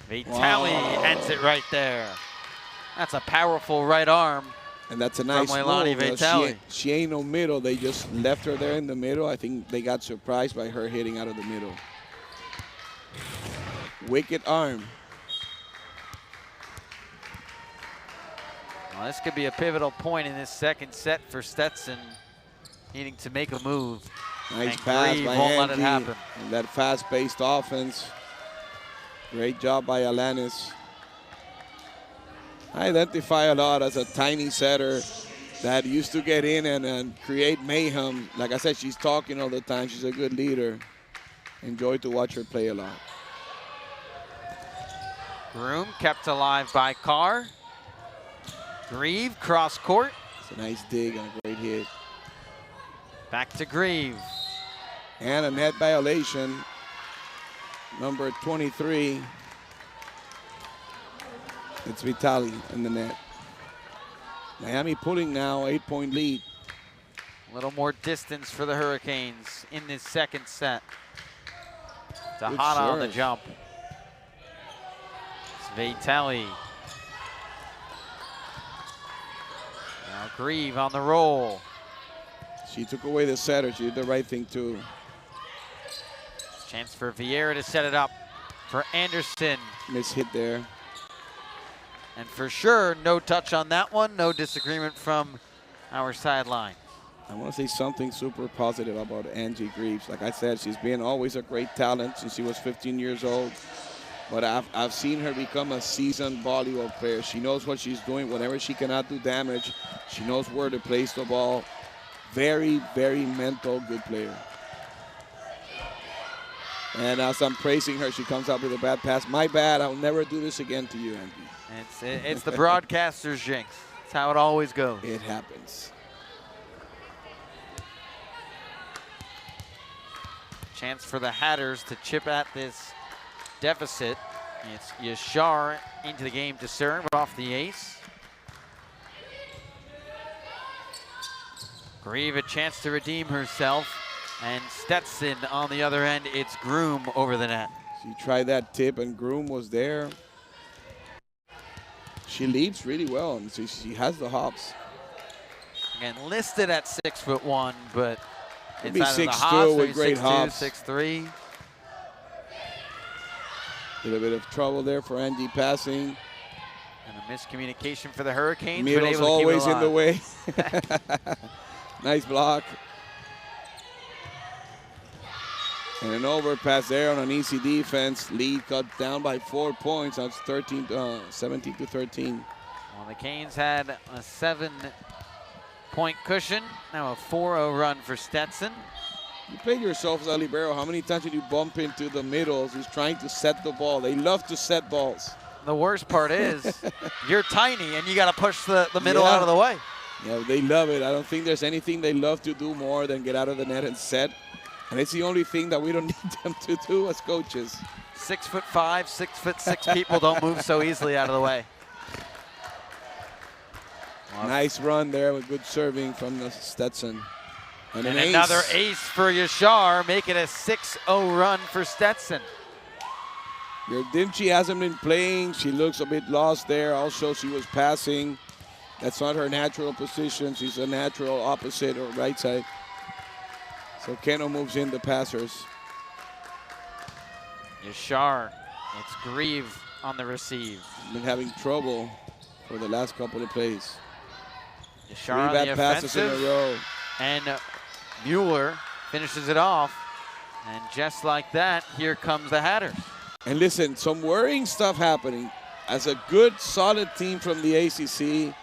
Vitali ends it right there. That's a powerful right arm. And that's a nice Leilani move. Vitali. She ain't no middle. They just left her there in the middle. I think they got surprised by her hitting out of the middle. Wicked arm. Well, this could be a pivotal point in this second set for Stetson, needing to make a move. Nice and pass Grieve by won't let Angie. it happen. And that fast-paced offense. Great job by Alanis. I identify a lot as a tiny setter that used to get in and create mayhem. Like I said, she's talking all the time. She's a good leader. Enjoy to watch her play a lot. Groom kept alive by Carr. Grieve cross court. It's a nice dig and a great hit. Back to Grieve. And a net violation. Number 23. It's Vitali in the net. Miami pulling now, 8-point lead. A little more distance for the Hurricanes in this second set. Tejada on the jump. It's Vitali. Now Grieve on the roll. She took away the setter. She did the right thing too. Chance for Vieira to set it up for Anderson. Miss hit there. And for sure, no touch on that one. No disagreement from our sideline. I want to say something super positive about Angie Greaves. Like I said, she's been always a great talent since she was 15 years old. But I've seen her become a seasoned volleyball player. She knows what she's doing. Whenever she cannot do damage, she knows where to place the ball. Very, very mental, good player. And as I'm praising her, she comes up with a bad pass. My bad, I'll never do this again to you, Angie. It's the broadcaster's jinx. It's how it always goes. It happens. Chance for the Hatters to chip at this deficit. It's Yashar into the game to serve off the ace. Grieve a chance to redeem herself. And Stetson on the other end, it's Groom over the net. She tried that tip and Groom was there. She leads really well and she has the hops. Again, listed at 6'1", but Could it's be either the 6'2" hops with or great 6'2", hops. 6'3". Little bit of trouble there for Angie passing. And a miscommunication for the Hurricanes. Middle's always in the way. Nice block. And an overpass there on an easy defense. Lead cut down by 4 points. Now it's 17 to 13. Well, the Canes had a 7-point cushion. Now a 4-0 run for Stetson. You play yourself as a libero. How many times did you bump into the middles who's trying to set the ball? They love to set balls. The worst part is you're tiny and you got to push the middle out of the way. Yeah, they love it. I don't think there's anything they love to do more than get out of the net and set. And it's the only thing that we don't need them to do as coaches. 6'5", 6'6" people don't move so easily out of the way. Nice run there with good serving from the Stetson. And another ace for Yashar, make it a 6-0 run for Stetson. Your Dimchi hasn't been playing. She looks a bit lost there. Also, she was passing. That's not her natural position. She's a natural opposite or right side. So Keno moves in the passers. Yashar, it's Grieve on the receive. Been having trouble for the last couple of plays. Yashar on the passes in a offensive, row. and Mueller finishes it off. And just like that, here comes the Hatters. And listen, some worrying stuff happening. As a good, solid team from the ACC,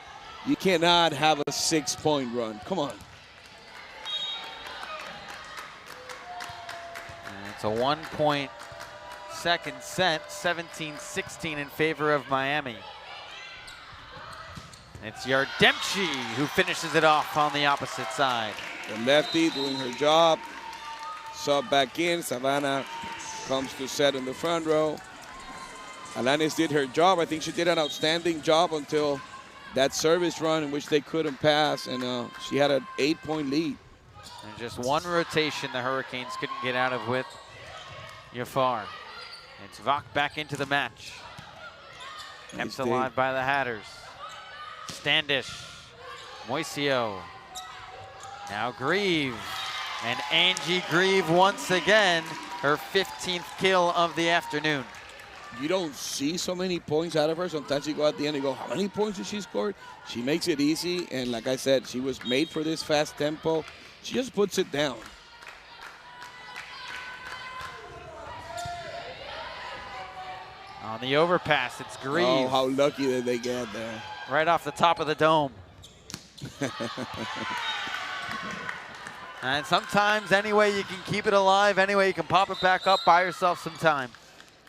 you cannot have a 6-point run. Come on. And it's a 1-point second set, 17-16 in favor of Miami. It's Yardemchi who finishes it off on the opposite side. The lefty doing her job. Sub back in. Savannah comes to set in the front row. Alanis did her job. I think she did an outstanding job until that service run in which they couldn't pass, and she had an 8-point lead. And just one rotation the Hurricanes couldn't get out of with Jafar. It's Vach back into the match. Nice Kept alive by the Hatters. Standish, Moisio, now Grieve, and Angie Grieve once again, her 15th kill of the afternoon. You don't see so many points out of her. Sometimes you go at the end and go, how many points did she score? She makes it easy, and like I said, she was made for this fast tempo. She just puts it down. On the overpass, it's Grieve. Oh, how lucky did they get there. Right off the top of the dome. And sometimes any way you can keep it alive, any way you can pop it back up, buy yourself some time.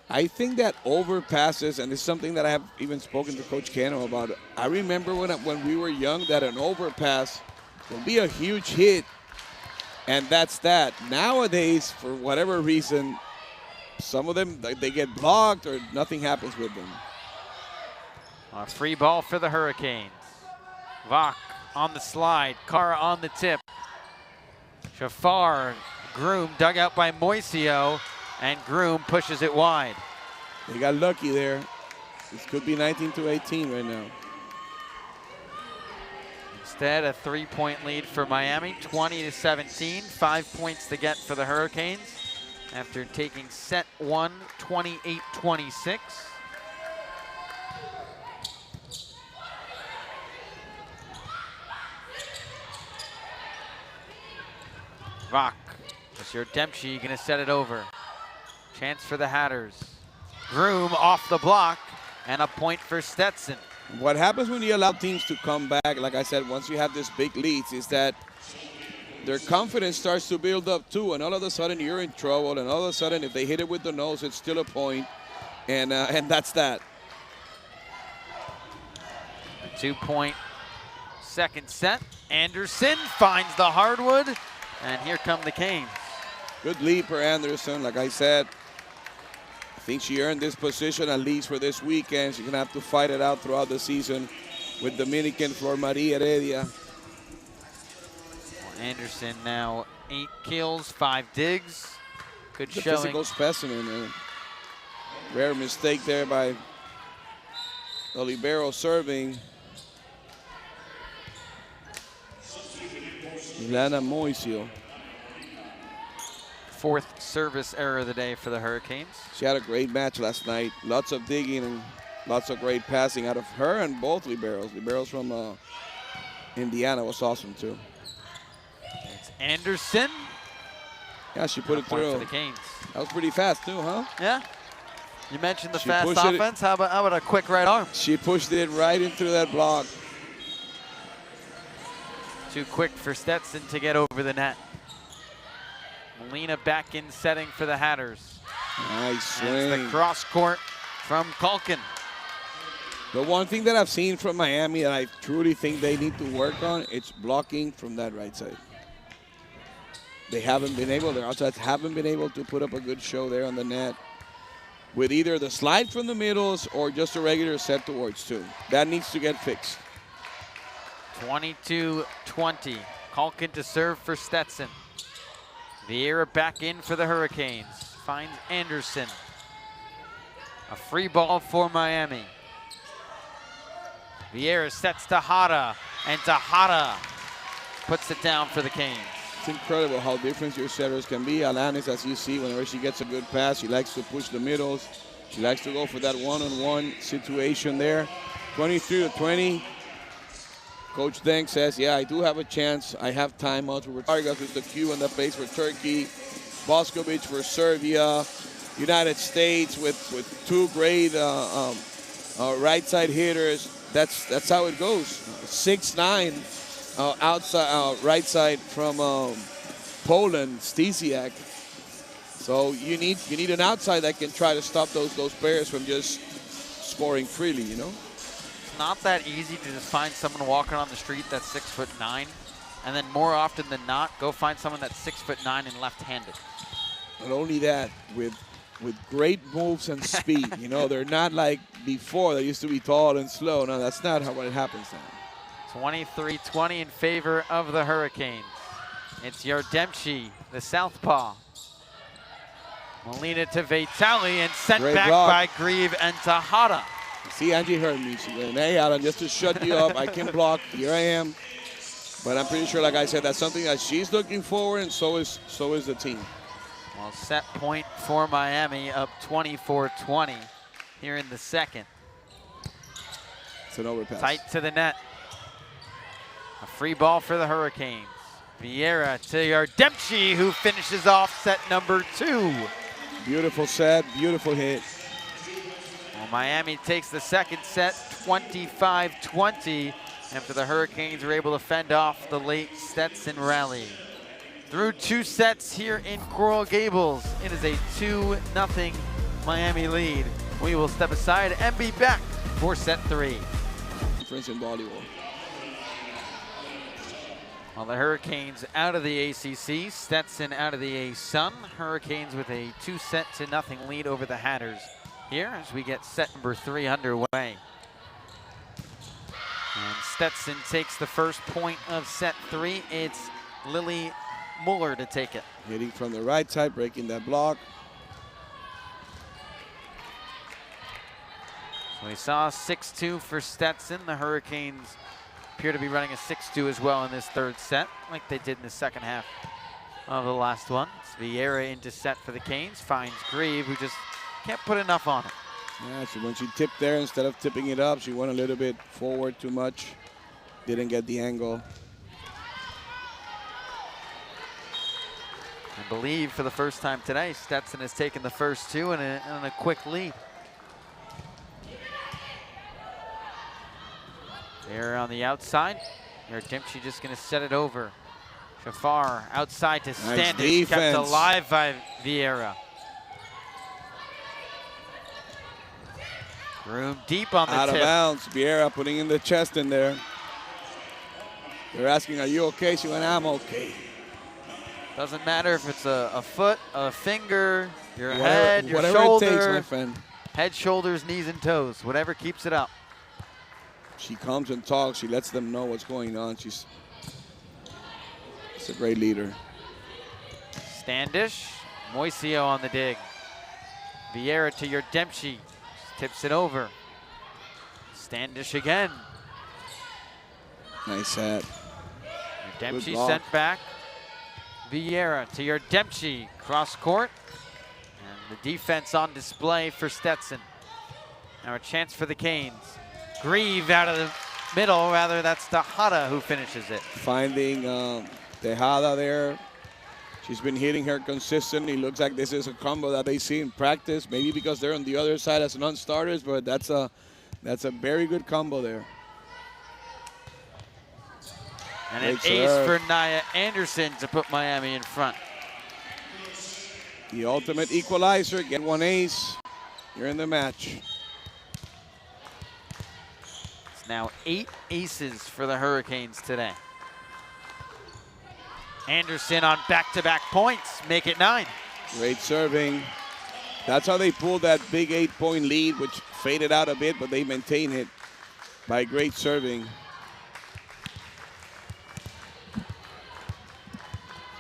I think that overpasses, and it's something that I have even spoken to Coach Cano about. I remember when we were young that an overpass will be a huge hit, and that's that. Nowadays, for whatever reason, some of them, they get blocked or nothing happens with them. A free ball for the Hurricanes. Vach on the slide, Kara on the tip. Jafar, Groom dug out by Moisio, and Groom pushes it wide. They got lucky there. This could be 19-18 right now. Instead, a 3-point lead for Miami, 20-17. 5 points to get for the Hurricanes after taking set one, 28-26. Vach, it's your Dempsey gonna set it over. Chance for the Hatters. Groom off the block, and a point for Stetson. What happens when you allow teams to come back, like I said, once you have this big leads, is that their confidence starts to build up too, and all of a sudden you're in trouble, and all of a sudden if they hit it with the nose, it's still a point, and that's that. A 2-point second set. Anderson finds the hardwood, and here come the Canes. Good lead for Anderson, like I said. I think she earned this position at least for this weekend. She's gonna have to fight it out throughout the season with Dominican Flor Maria Heredia. Anderson now 8 kills, 5 digs. Good The showing. physical specimen. Rare mistake there by the libero serving. Ilana Moisio. 4th service error of the day for the Hurricanes. She had a great match last night. Lots of digging and lots of great passing out of her and both liberos. Liberos from Indiana was awesome too. It's Anderson. Yeah, she put it through. For the Canes. That was pretty fast too, huh? Yeah. You mentioned the fast offense. How about a quick right arm? She pushed it right into that block. Too quick for Stetson to get over the net. Molina back in setting for the Hatters. Nice swing. And it's the cross court from Culkin. The one thing that I've seen from Miami that I truly think they need to work on, it's blocking from that right side. They haven't been able, their outsides haven't been able to put up a good show there on the net with either the slide from the middles or just a regular set towards two. That needs to get fixed. 22-20. Culkin to serve for Stetson. Vieira back in for the Hurricanes. Finds Anderson. A free ball for Miami. Vieira sets to Hada, and Tejada puts it down for the Canes. It's incredible how different your setters can be. Alanis, as you see, whenever she gets a good pass, she likes to push the middles. She likes to go for that one-on-one situation there. 23-20. Coach Deng says, yeah, I do have a chance. I have timeouts. Vargas with the cue on the place for Turkey. Boskovic for Serbia. United States with two great right side hitters. That's how it goes. 6'9", outside right side from Poland, Stasiak. So you need an outside that can try to stop those players from just scoring freely, you know. It's not that easy to just find someone walking on the street that's 6'9", and then more often than not, go find someone that's 6'9" and left-handed. Not only that, with great moves and speed. You know, they're not like before. They used to be tall and slow. No, that's not how it happens now. 23-20 in favor of the Hurricanes. It's Yardemchi, the southpaw. Molina to Vitali and sent Great back block by Grieve and Tejada. See, Angie heard me. She went, hey, Adam, just to shut you up. I can block. Here I am. But I'm pretty sure, like I said, that's something that she's looking forward, and so is the team. Well, set point for Miami, up 24-20 here in the second. It's an overpass. Tight to the net. A free ball for the Hurricanes. Vieira to Yardemchi, who finishes off set number 2. Beautiful set, beautiful hit. Well, Miami takes the second set, 25-20, after the Hurricanes were able to fend off the late Stetson rally. Through 2 sets here in Coral Gables, it is a 2-0 Miami lead. We will step aside and be back for set 3. Difference in volleyball. Well, the Hurricanes out of the ACC, Stetson out of the A-Sun. Hurricanes with a 2-0 lead over the Hatters here as we get set number 3 underway. And Stetson takes the first point of set 3. It's Lily Muller to take it. Hitting from the right side, breaking that block. So we saw 6-2 for Stetson. The Hurricanes appear to be running a 6-2 as well in this third set, like they did in the second half of the last one. It's Vieira into set for the Canes, finds Grieve, who just can't put enough on it. Yeah, so when she tipped there, instead of tipping it up, she went a little bit forward too much. Didn't get the angle. I believe for the first time today, Stetson has taken the first 2 and a quick lead. There on the outside. Yardemchi just going to set it over. Shafar outside to Standish, kept alive by Vieira. Groom deep on the tip. Out of bounds. Vieira putting in the chest in there. They're asking, are you okay? She went, I'm okay. Doesn't matter if it's a foot, a finger, your Whatever, head, your whatever shoulder. it takes, my friend. Head, shoulders, knees, and toes. Whatever keeps it up. She comes and talks. She lets them know what's going on. She's a great leader. Standish, Moisio on the dig. Vieira to Yardemchi, tips it over. Standish again. Nice set. Yardemchi sent back. Vieira to Yardemchi, cross court. And the defense on display for Stetson. Now a chance for the Canes. Grieve out of the middle, rather that's Tejada who finishes it. Finding Tejada there. She's been hitting her consistently. Looks like this is a combo that they see in practice. Maybe because they're on the other side as non-starters, but that's a very good combo there. And an ace for Nia Anderson to put Miami in front. The ultimate equalizer. Get one ace. You're in the match. It's now 8 aces for the Hurricanes today. Anderson on back-to-back points, make it 9. Great serving. That's how they pulled that big 8-point lead, which faded out a bit, but they maintained it by great serving.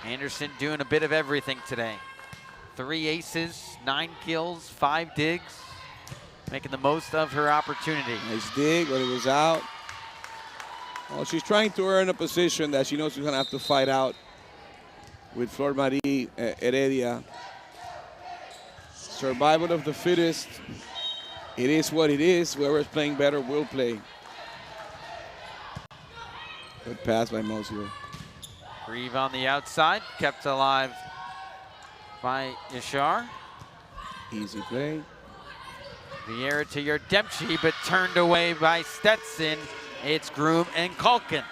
Anderson doing a bit of everything today. 3 aces, 9 kills, 5 digs, making the most of her opportunity. Nice dig, but it was out. Well, she's trying to earn a position that she knows she's going to have to fight out with Flor Marie Heredia. Survival of the fittest. It is what it is. Whoever's playing better will play. Good pass by Mosio. Grieve on the outside, kept alive by Yashar. Easy play. Vieira to Yardemchi, but turned away by Stetson. It's Groom and Culkin.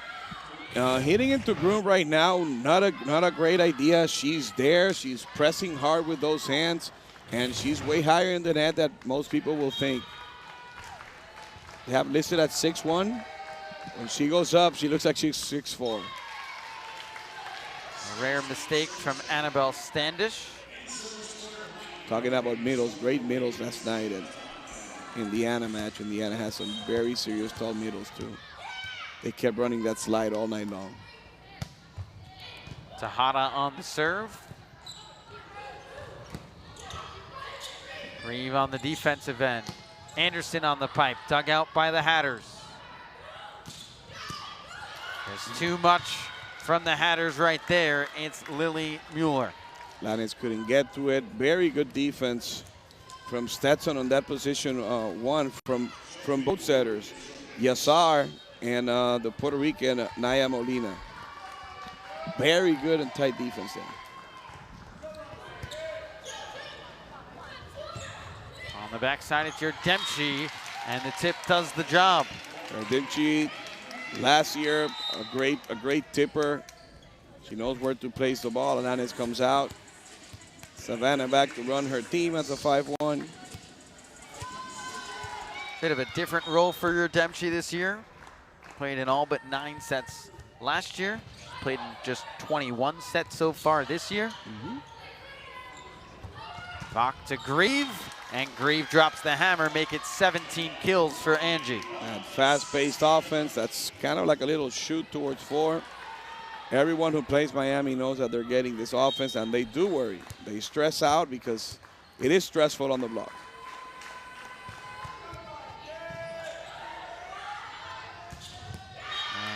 Hitting into Groom right now, not a great idea. She's there. She's pressing hard with those hands, and she's way higher in the net than most people will think. They have listed at 6'1". When she goes up, she looks like she's 6'4". A rare mistake from Annabelle Standish. Talking about middles, great middles last night at Indiana match. Indiana has some very serious tall middles too. They kept running that slide all night long. Tejada on the serve. Grieve on the defensive end. Anderson on the pipe, dug out by the Hatters. There's too much from the Hatters right there. It's Lily Mueller. Lanes couldn't get to it. Very good defense from Stetson on that position. One from both setters, Yassar and the Puerto Rican Naya Molina. Very good and tight defense there. On the backside, it's Yardemchi, and the tip does the job. Yardemchi, last year, a great tipper. She knows where to place the ball. Alanis comes out. Savannah back to run her team as a 5-1. Bit of a different role for Yardemchi this year. Played in all but 9 sets last year. Played in just 21 sets so far this year. Bach to Grieve, and Grieve drops the hammer, make it 17 kills for Angie. And fast-paced offense, that's kind of like a little shoot towards 4. Everyone who plays Miami knows that they're getting this offense, and they do worry. They stress out because it is stressful on the block.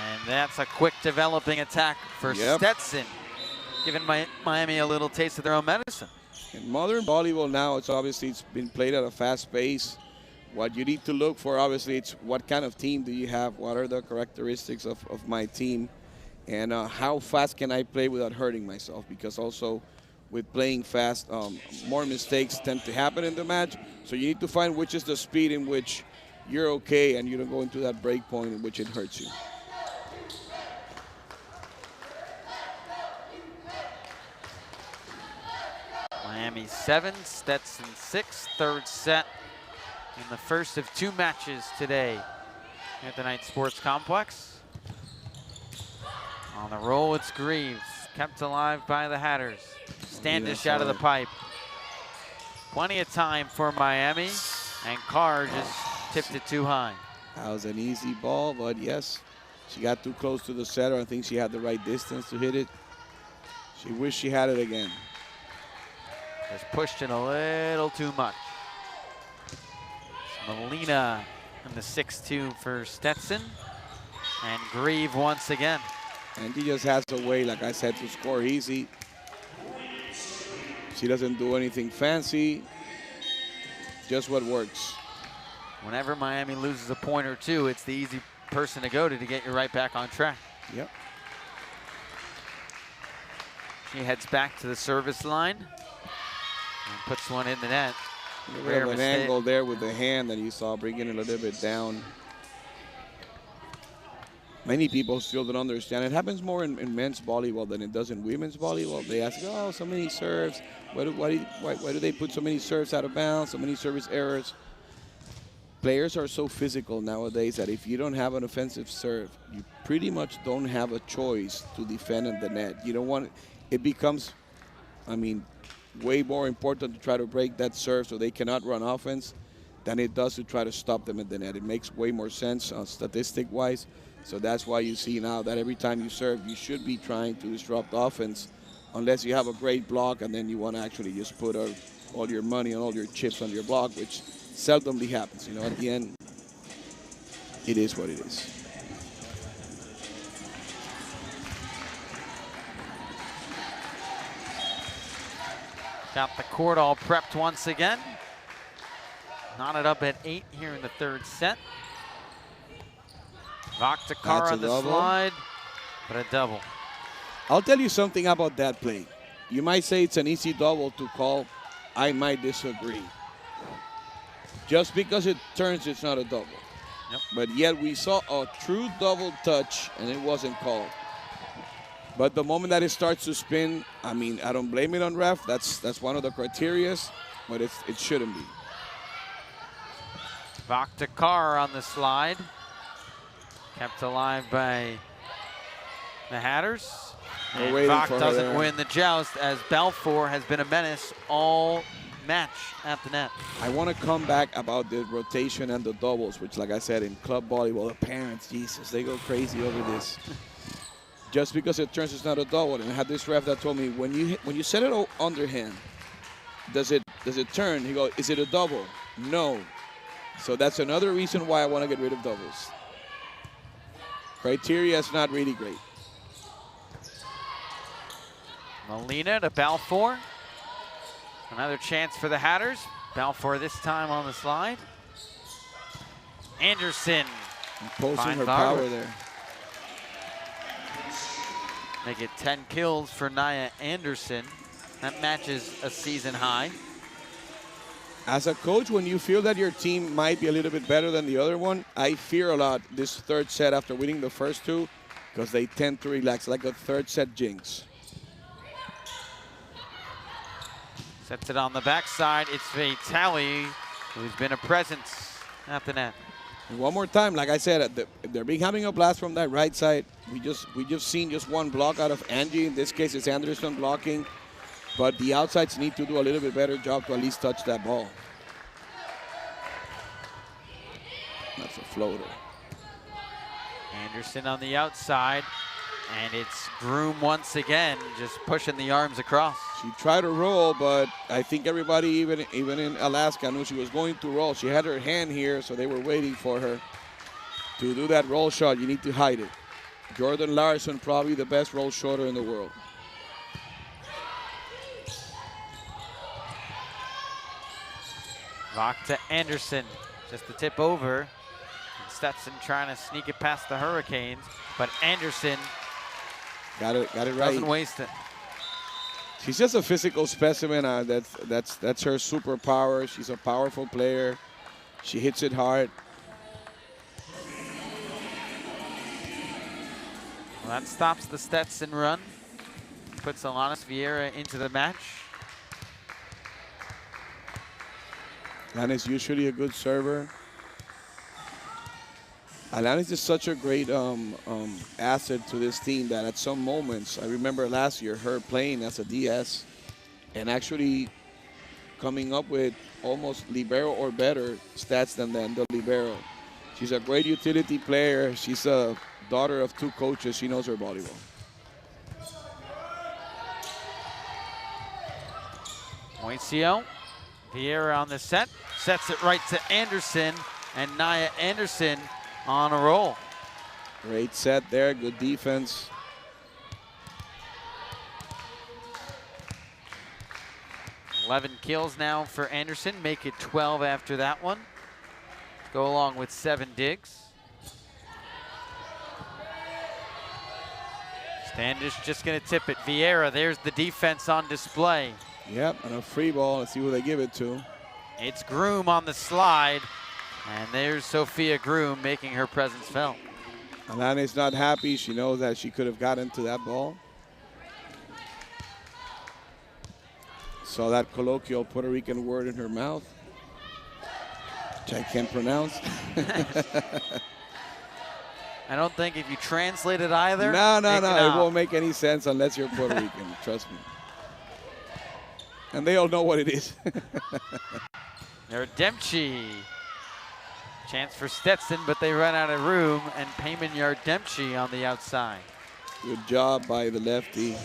And that's a quick developing attack for Stetson, giving Miami a little taste of their own medicine. In modern volleyball now, it's been played at a fast pace. What you need to look for, obviously, it's what kind of team do you have? What are the characteristics of my team? And how fast can I play without hurting myself? Because also with playing fast, more mistakes tend to happen in the match. So you need to find which is the speed in which you're okay and you don't go into that break point in which it hurts you. Miami 7, Stetson 6, third set in the first of 2 matches today at the Knight Sports Complex. On the roll, it's Greaves, kept alive by the Hatters. Standish out of the pipe. Plenty of time for Miami, and Carr just tipped it too high. That was an easy ball, but yes, she got too close to the setter. I think she had the right distance to hit it. She wished she had it again. Just pushed it a little too much. Molina in the 6-2 for Stetson, and Grieve once again. And he just has a way, like I said, to score easy. She doesn't do anything fancy, just what works. Whenever Miami loses a point or two, it's the easy person to go to get you right back on track. Yep. She heads back to the service line and puts one in the net. We have an angle there with the hand that you saw, bringing it a little bit down. Many people still don't understand. It happens more in men's volleyball than it does in women's volleyball. They ask, oh, so many serves. Why do they put so many serves out of bounds, so many service errors? Players are so physical nowadays that if you don't have an offensive serve, you pretty much don't have a choice to defend in the net. You don't want it becomes, I mean, way more important to try to break that serve so they cannot run offense than it does to try to stop them in the net. It makes way more sense statistic-wise. So that's why you see now that every time you serve, you should be trying to disrupt offense unless you have a great block and then you want to actually just put all your money and all your chips on your block, which seldomly happens. You know, at the end, it is what it is. Got the court all prepped once again. Knotted up at 8 here in the third set. Vaktakar on the slide, but a double. I'll tell you something about that play. You might say it's an easy double to call. I might disagree. Just because it turns, it's not a double. Yep. But yet we saw a true double touch, and it wasn't called. But the moment that it starts to spin, I mean, I don't blame it on ref. That's one of the criterias, but it shouldn't be. Vaktakar on the slide. Kept alive by the Hatters. And Vak doesn't win the joust as Balfour has been a menace all match at the net. I want to come back about the rotation and the doubles, which, like I said, in club volleyball, the parents, Jesus, they go crazy over this. Just because it turns, it's not a double. And I had this ref that told me, when you set it underhand, does it turn? He goes, is it a double? No. So that's another reason why I want to get rid of doubles. Criteria is not really great. Molina to Balfour. Another chance for the Hatters. Balfour this time on the slide. Anderson. Imposing her power there. Make it 10 kills for Nia Anderson. That matches a season high. As a coach, when you feel that your team might be a little bit better than the other one, I fear a lot this third set after winning the first two because they tend to relax, like a third set jinx. Sets it on the backside. It's Vitali, who's been a presence at the net. And one more time, like I said, they're having a blast from that right side. We just seen just one block out of Angie. In this case, it's Anderson blocking. But the outsides need to do a little bit better job to at least touch that ball. That's a floater. Anderson on the outside. And it's Groom once again, just pushing the arms across. She tried to roll, but I think everybody, even in Alaska, knew she was going to roll. She had her hand here, so they were waiting for her to do that roll shot. You need to hide it. Jordan Larson, probably the best roll shotter in the world. Vak to Anderson, just the tip over. And Stetson trying to sneak it past the Hurricanes, but Anderson got it right. Doesn't waste it. She's just a physical specimen. That's her superpower. She's a powerful player. She hits it hard. Well, that stops the Stetson run. Puts Alanis Vieira into the match. Alanis usually a good server. Alanis is such a great asset to this team that at some moments, I remember last year her playing as a DS and actually coming up with almost libero or better stats than the libero. She's a great utility player. She's a daughter of two coaches. She knows her volleyball. Moisio, Vieira on the set, sets it right to Anderson, and Nia Anderson on a roll. Great set there, good defense. $11 kills now for Anderson, make it 12 after that one. Go along with 7 digs. Standish just going to tip it. Vieira, there's the defense on display. Yep, and a free ball. Let's see who they give it to. It's Groom on the slide. And there's Sophia Groom making her presence felt. Alane's not happy. She knows that she could have gotten to that ball. Saw that colloquial Puerto Rican word in her mouth, which I can't pronounce. I don't think if you translate it either. No. It won't make any sense unless you're Puerto Rican. Trust me. And they all know what it is. Yardemchi. Chance for Stetson, but they run out of room, and Payman Yardemchi on the outside. Good job by the lefty.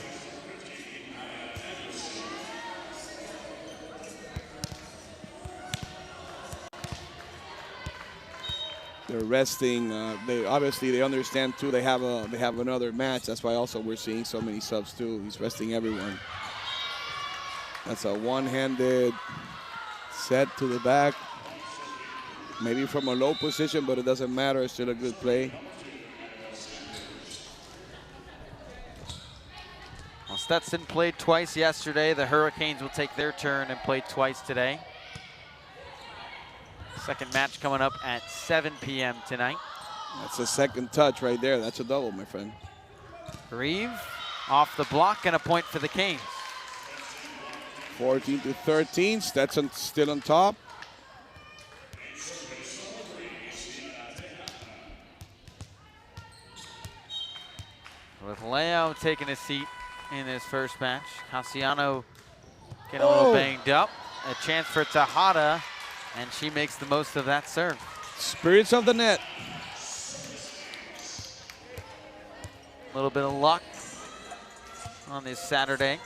They're resting. They understand too. They have another match. That's why also we're seeing so many subs too. He's resting everyone. That's a one-handed set to the back. Maybe from a low position, but it doesn't matter. It's still a good play. Well, Stetson played twice yesterday. The Hurricanes will take their turn and play twice today. Second match coming up at 7 p.m. tonight. That's a second touch right there. That's a double, my friend. Reeve off the block and a point for the Canes. 14-13. Stetson still on top. With Leo taking a seat in his first match. Casiano getting a little banged up. A chance for Tejada, and she makes the most of that serve. Spirits of the net. A little bit of luck on this Saturday.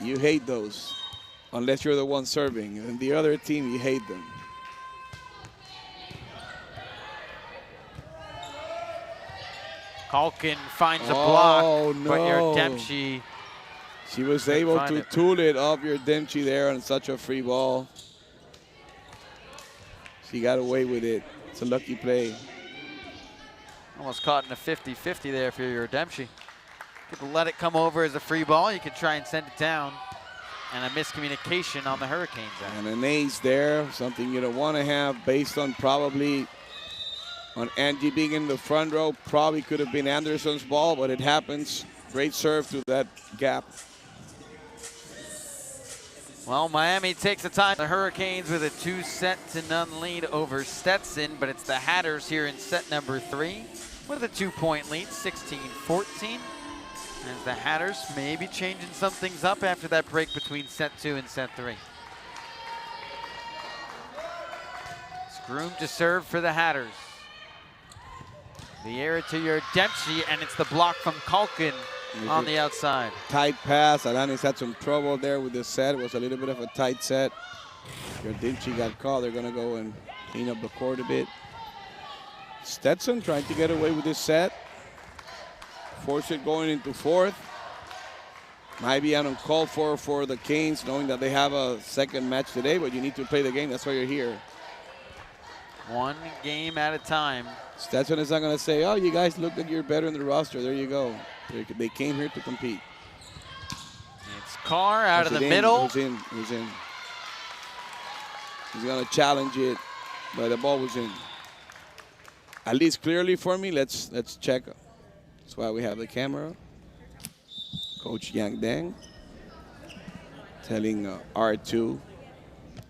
You hate those, unless you're the one serving. And the other team, you hate them. Kalkin finds a block, no. but Yardemchi. She was able to tool it off Yardemchi there on such a free ball. She got away with it. It's a lucky play. Almost caught in a 50-50 there for Yardemchi. You could let it come over as a free ball. You could try and send it down. And a miscommunication on the Hurricanes end. And an ace there, something you don't want to have based on probably on Angie being in the front row. Probably could have been Anderson's ball, but it happens. Great serve to that gap. Well, Miami takes the time. The Hurricanes with a 2-0 lead over Stetson, but it's the Hatters here in set number 3 with a 2-point lead, 16-14. As the Hatters may be changing some things up after that break between set 2 and set 3. It's Groom to serve for the Hatters. Vieira to Yardemchi, and it's the block from Kalkin on the outside. Tight pass. Alanis had some trouble there with the set. It was a little bit of a tight set. Yardemchi got caught. They're going to go and clean up the court a bit. Stetson trying to get away with this set. Force it going into fourth. Might be an uncalled for the Canes, knowing that they have a second match today, but you need to play the game. That's why you're here. One game at a time. Stetson is not going to say, oh, you guys look like you're better in the roster. There you go. They came here to compete. It's Carr out of the middle. Who's in? Who's in? He's going to challenge it, but the ball was in. At least clearly for me, let's check. That's why we have the camera. Coach Yang Dang telling R2,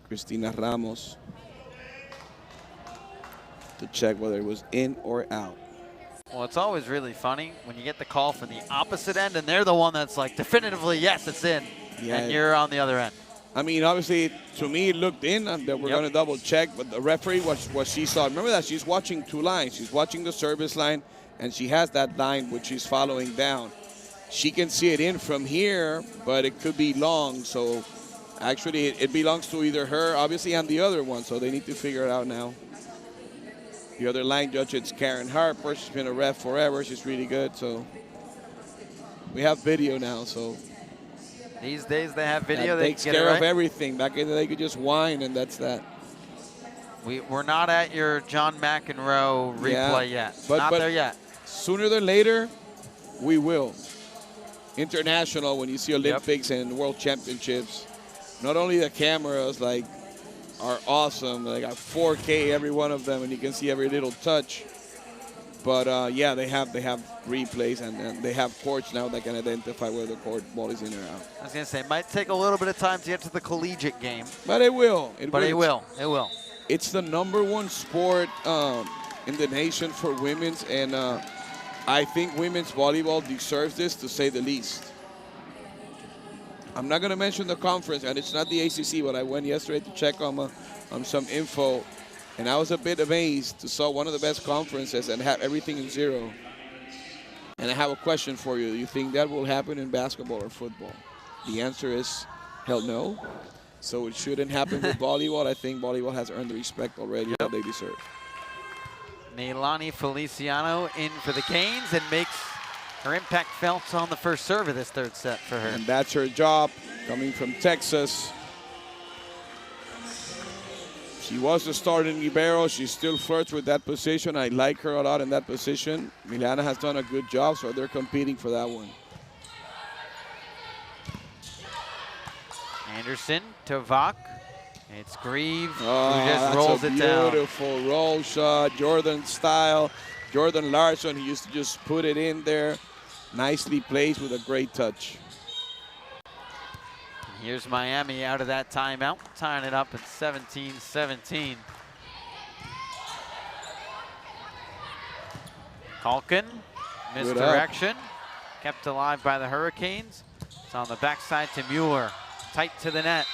Cristina Ramos, to check whether it was in or out. Well, it's always really funny when you get the call from the opposite end and they're the one that's like, definitively, yes, it's in. Yeah, and you're on the other end. I mean, obviously, to me, it looked in, and we're going to double check, but the referee, what she saw, remember that she's watching two lines. She's watching the service line, and she has that line which she's following down. She can see it in from here, but it could be long, so actually it belongs to either her, obviously, and the other one, so they need to figure it out now. The other line judge, it's Karen Harper. She's been a ref forever. She's really good, so we have video now, so. These days they have video. That they takes can get care it right. of everything. Back in the day, they could just whine, and that's that. We're not at your John McEnroe replay yet. Not there yet. Sooner than later, We will. International, when you see Olympics and World Championships, not only the cameras like are awesome. They got 4K every one of them, and you can see every little touch. But yeah, they have replays and they have courts now that can identify where the court ball is in or out. I was gonna say it might take a little bit of time to get to the collegiate game, but it will. It will. It's the #1 sport in the nation for women's, and I think women's volleyball deserves this, to say the least. I'm not going to mention the conference, and it's not the ACC, but I went yesterday to check on some info, and I was a bit amazed to saw one of the best conferences and have everything in 0. And I have a question for you. Do you think that will happen in basketball or football? The answer is hell no. So it shouldn't happen with volleyball. I think volleyball has earned the respect already that they deserve. Neilani Feliciano in for the Canes and makes her impact felt on the first serve of this third set for her. And that's her job, coming from Texas. She was the starting libero. She still flirts with that position. I like her a lot in that position. Milana has done a good job, so they're competing for that one. Anderson to Vach. It's Grieve who that's just rolls it down. Beautiful roll shot, Jordan style. Jordan Larson, he used to just put it in there. Nicely placed with a great touch. Here's Miami out of that timeout, tying it up at 17-17. Kalkin, misdirection, kept alive by the Hurricanes. It's on the backside to Mueller, tight to the net.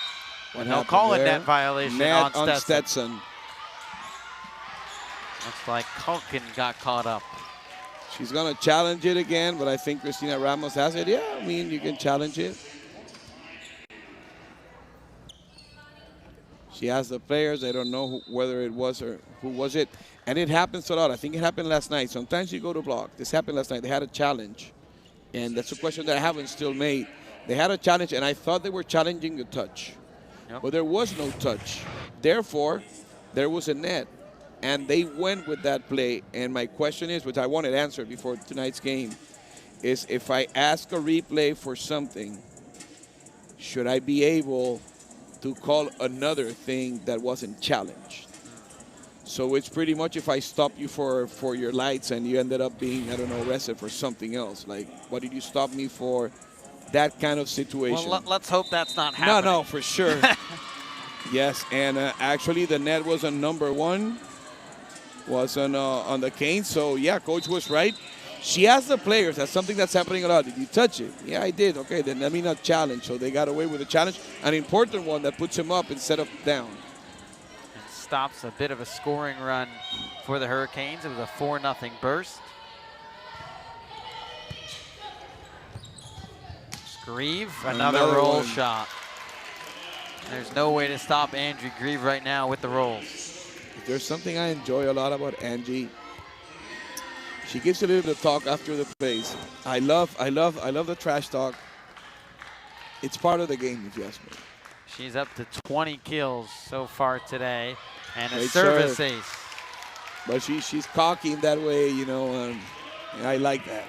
And they'll call it net violation on Stetson. Looks like Kalkin got caught up. She's going to challenge it again, but I think Cristina Ramos has it. Yeah, I mean, you can challenge it. She has the players. They don't know whether it was or who was it. And it happens a lot. I think it happened last night. Sometimes you go to block. This happened last night. They had a challenge. And that's a question that I haven't still made. They had a challenge, and I thought they were challenging the touch. But there was no touch. Therefore, there was a net. And they went with that play. And my question is, which I wanted answered before tonight's game, is if I ask a replay for something, should I be able to call another thing that wasn't challenged? So it's pretty much if I stop you for your lights and you ended up being, I don't know, arrested for something else. Like, what did you stop me for? That kind of situation. Well, let's hope that's not happening. No, for sure. Yes, and actually the net was on #1. Was on the Canes. So, yeah, Coach was right. She asked the players, that's something that's happening a lot. Did you touch it? Yeah, I did. Okay, then let me not challenge. So they got away with a challenge. An important one that puts him up instead of down. And stops a bit of a scoring run for the Hurricanes. It was a 4-0 burst. Grieve, another roll one. Shot. There's no way to stop Andrew Grieve right now with the rolls. If there's something I enjoy a lot about Angie, she gives a little bit of talk after the plays. I love the trash talk. It's part of the game, if you ask me. She's up to 20 kills so far today, and a Great service serve. ace. But she's cocky in that way, you know, and I like that.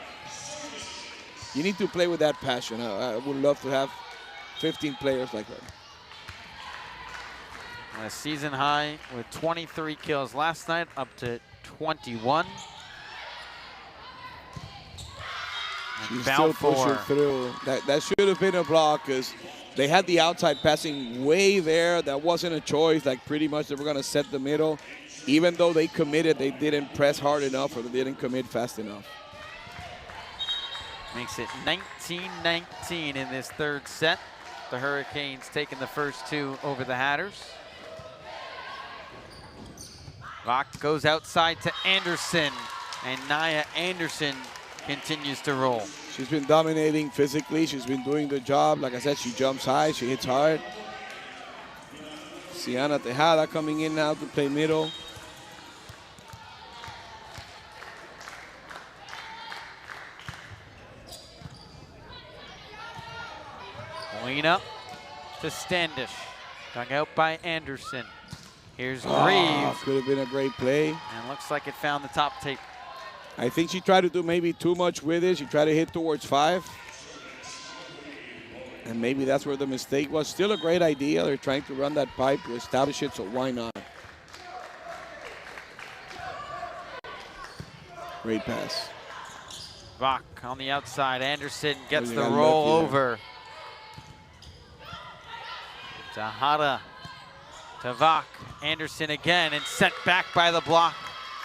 You need to play with that passion. I would love to have 15 players like her. A season high with 23 kills last night, up to 21. She's still pushing through. That should have been a block because they had the outside passing way there. That wasn't a choice. Like pretty much they were going to set the middle. Even though they committed, they didn't press hard enough or they didn't commit fast enough. Makes it 19-19 in this third set. The Hurricanes taking the first two over the Hatters. Vach goes outside to Anderson, and Nia Anderson continues to roll. She's been dominating physically. She's been doing the job. Like I said, she jumps high, she hits hard. Sienna Tejada coming in now to play middle. Molina to Standish, dug out by Anderson. Here's Grieve. Could have been a great play. And looks like it found the top tape. I think she tried to do maybe too much with it. She tried to hit towards 5. And maybe that's where the mistake was. Still a great idea. They're trying to run that pipe to establish it, so why not? Great pass. Vach on the outside. Anderson gets Really the got roll lucky over. Tejada to Vach. Anderson again and sent back by the block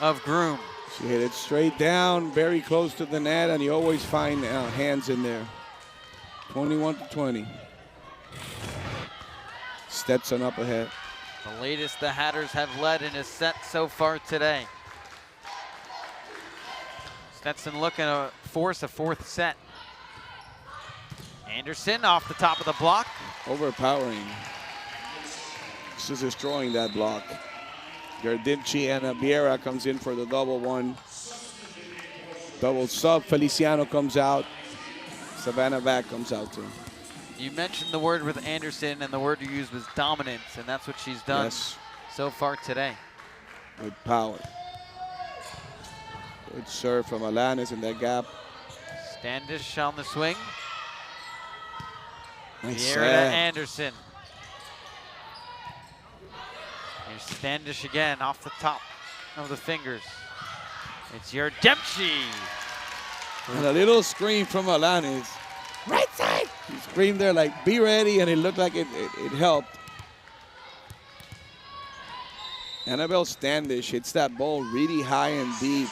of Groom. She hit it straight down, very close to the net, and you always find hands in there. 21-20. Stetson up ahead. The latest the Hatters have led in a set so far today. Stetson looking to force a 4th set. Anderson off the top of the block. Overpowering. This is destroying that block. Gardimci and Vieira comes in for the double 1. Double sub. Feliciano comes out. Savannah back comes out too. You mentioned the word with Anderson, and the word you used was dominance, and that's what she's done so far today. With power. Good serve from Alanis in that gap. Standish on the swing. Nice Vieira to Anderson. Here's Standish again off the top of the fingers. It's your Dempsey. And a little scream from Alanis. Right side! He screamed there like, be ready, and it looked like it helped. Annabelle Standish hits that ball really high and deep.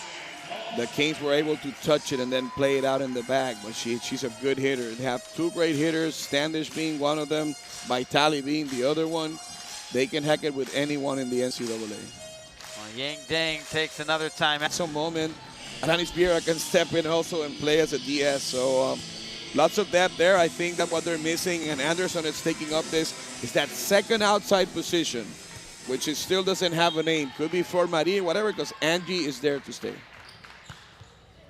The Canes were able to touch it and then play it out in the back, but she's a good hitter. They have 2 great hitters, Standish being one of them, Vitali being the other one. They can hack it with anyone in the NCAA. Well, Yang Dang takes another time. At some moment, Alanis Vieira can step in also and play as a DS. So lots of depth there. I think that what they're missing, and Anderson is taking up this, is that second outside position, which it still doesn't have a name. Could be Flor Marie, whatever, because Angie is there to stay.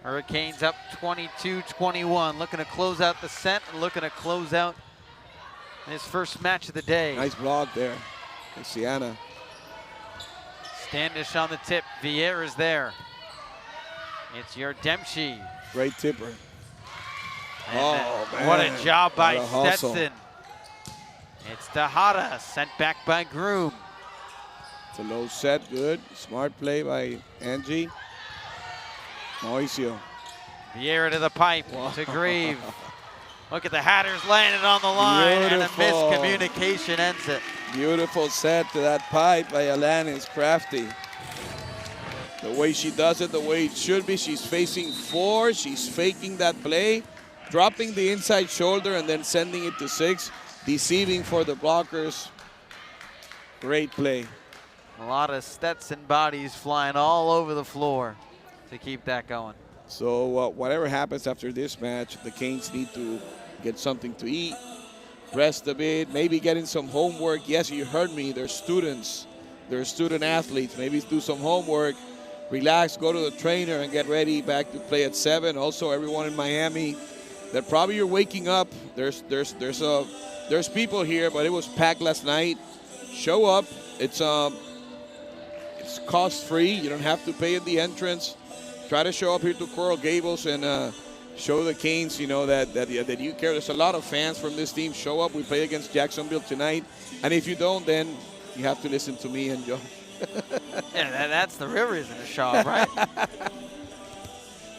Hurricanes up 22-21, looking to close out the set and looking to close out this first match of the day. Nice block there. Casiano. Standish on the tip. Vieira's there. It's your Dempsey. Great tipper. Oh, man. What a job by hustle. Stetson. It's Tejada, sent back by Groom. It's a low set, good. Smart play by Angie. Mauricio. Vieira to the pipe, to Grieve. Look at the Hatters laying it on the line, and a miscommunication ends it. Beautiful set to that pipe by Alanis, crafty. The way she does it, the way it should be, she's facing 4, she's faking that play, dropping the inside shoulder and then sending it to 6, deceiving for the blockers. Great play. A lot of Stetson bodies flying all over the floor to keep that going. So whatever happens after this match, the Canes need to get something to eat, rest a bit, maybe get in some homework. Yes, you heard me, they're students, they're student athletes. Maybe do some homework, relax, go to the trainer and get ready back to play at 7. Also, everyone in Miami, that probably you're waking up. There's people here, but it was packed last night. Show up. It's cost-free. You don't have to pay at the entrance. Try to show up here to Coral Gables and show the Canes, you know, that you care. There's a lot of fans from this team. Show up. We play against Jacksonville tonight. And if you don't, then you have to listen to me and Joe. Yeah, that's the real reason to show up, right?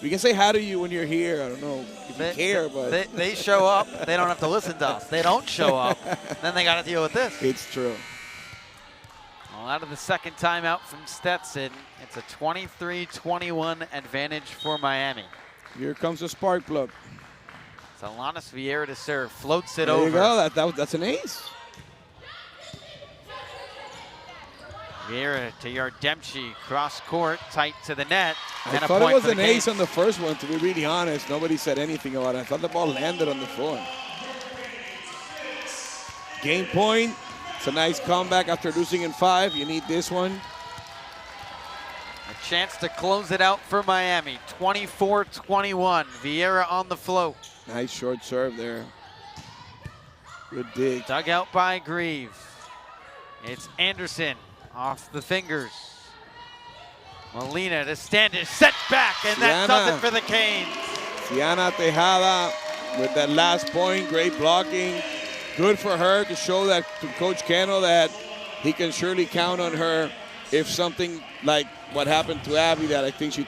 We can say hi to you when you're here. I don't know if you care, but they show up. They don't have to listen to us. They don't show up. Then they got to deal with this. It's true. Well, out of the second timeout from Stetson, it's a 23-21 advantage for Miami. Here comes the spark plug. It's Alanis Vieira to serve. Floats it there over. There you go. That's an ace. Vieira to Yardemchi, cross court, tight to the net. I thought it was an ace on the first one, to be really honest. Nobody said anything about it. I thought the ball landed on the floor. Game point. It's a nice comeback after losing in 5. You need this one. A chance to close it out for Miami. 24-21. Vieira on the float. Nice short serve there. Good dig. Dug out by Grieve. It's Anderson. Off the fingers. Molina to Standish, set back, and that does it for the Canes. Sienna Tejada with that last point, great blocking. Good for her to show that to Coach Cano that he can surely count on her if something like what happened to Abby, that I think she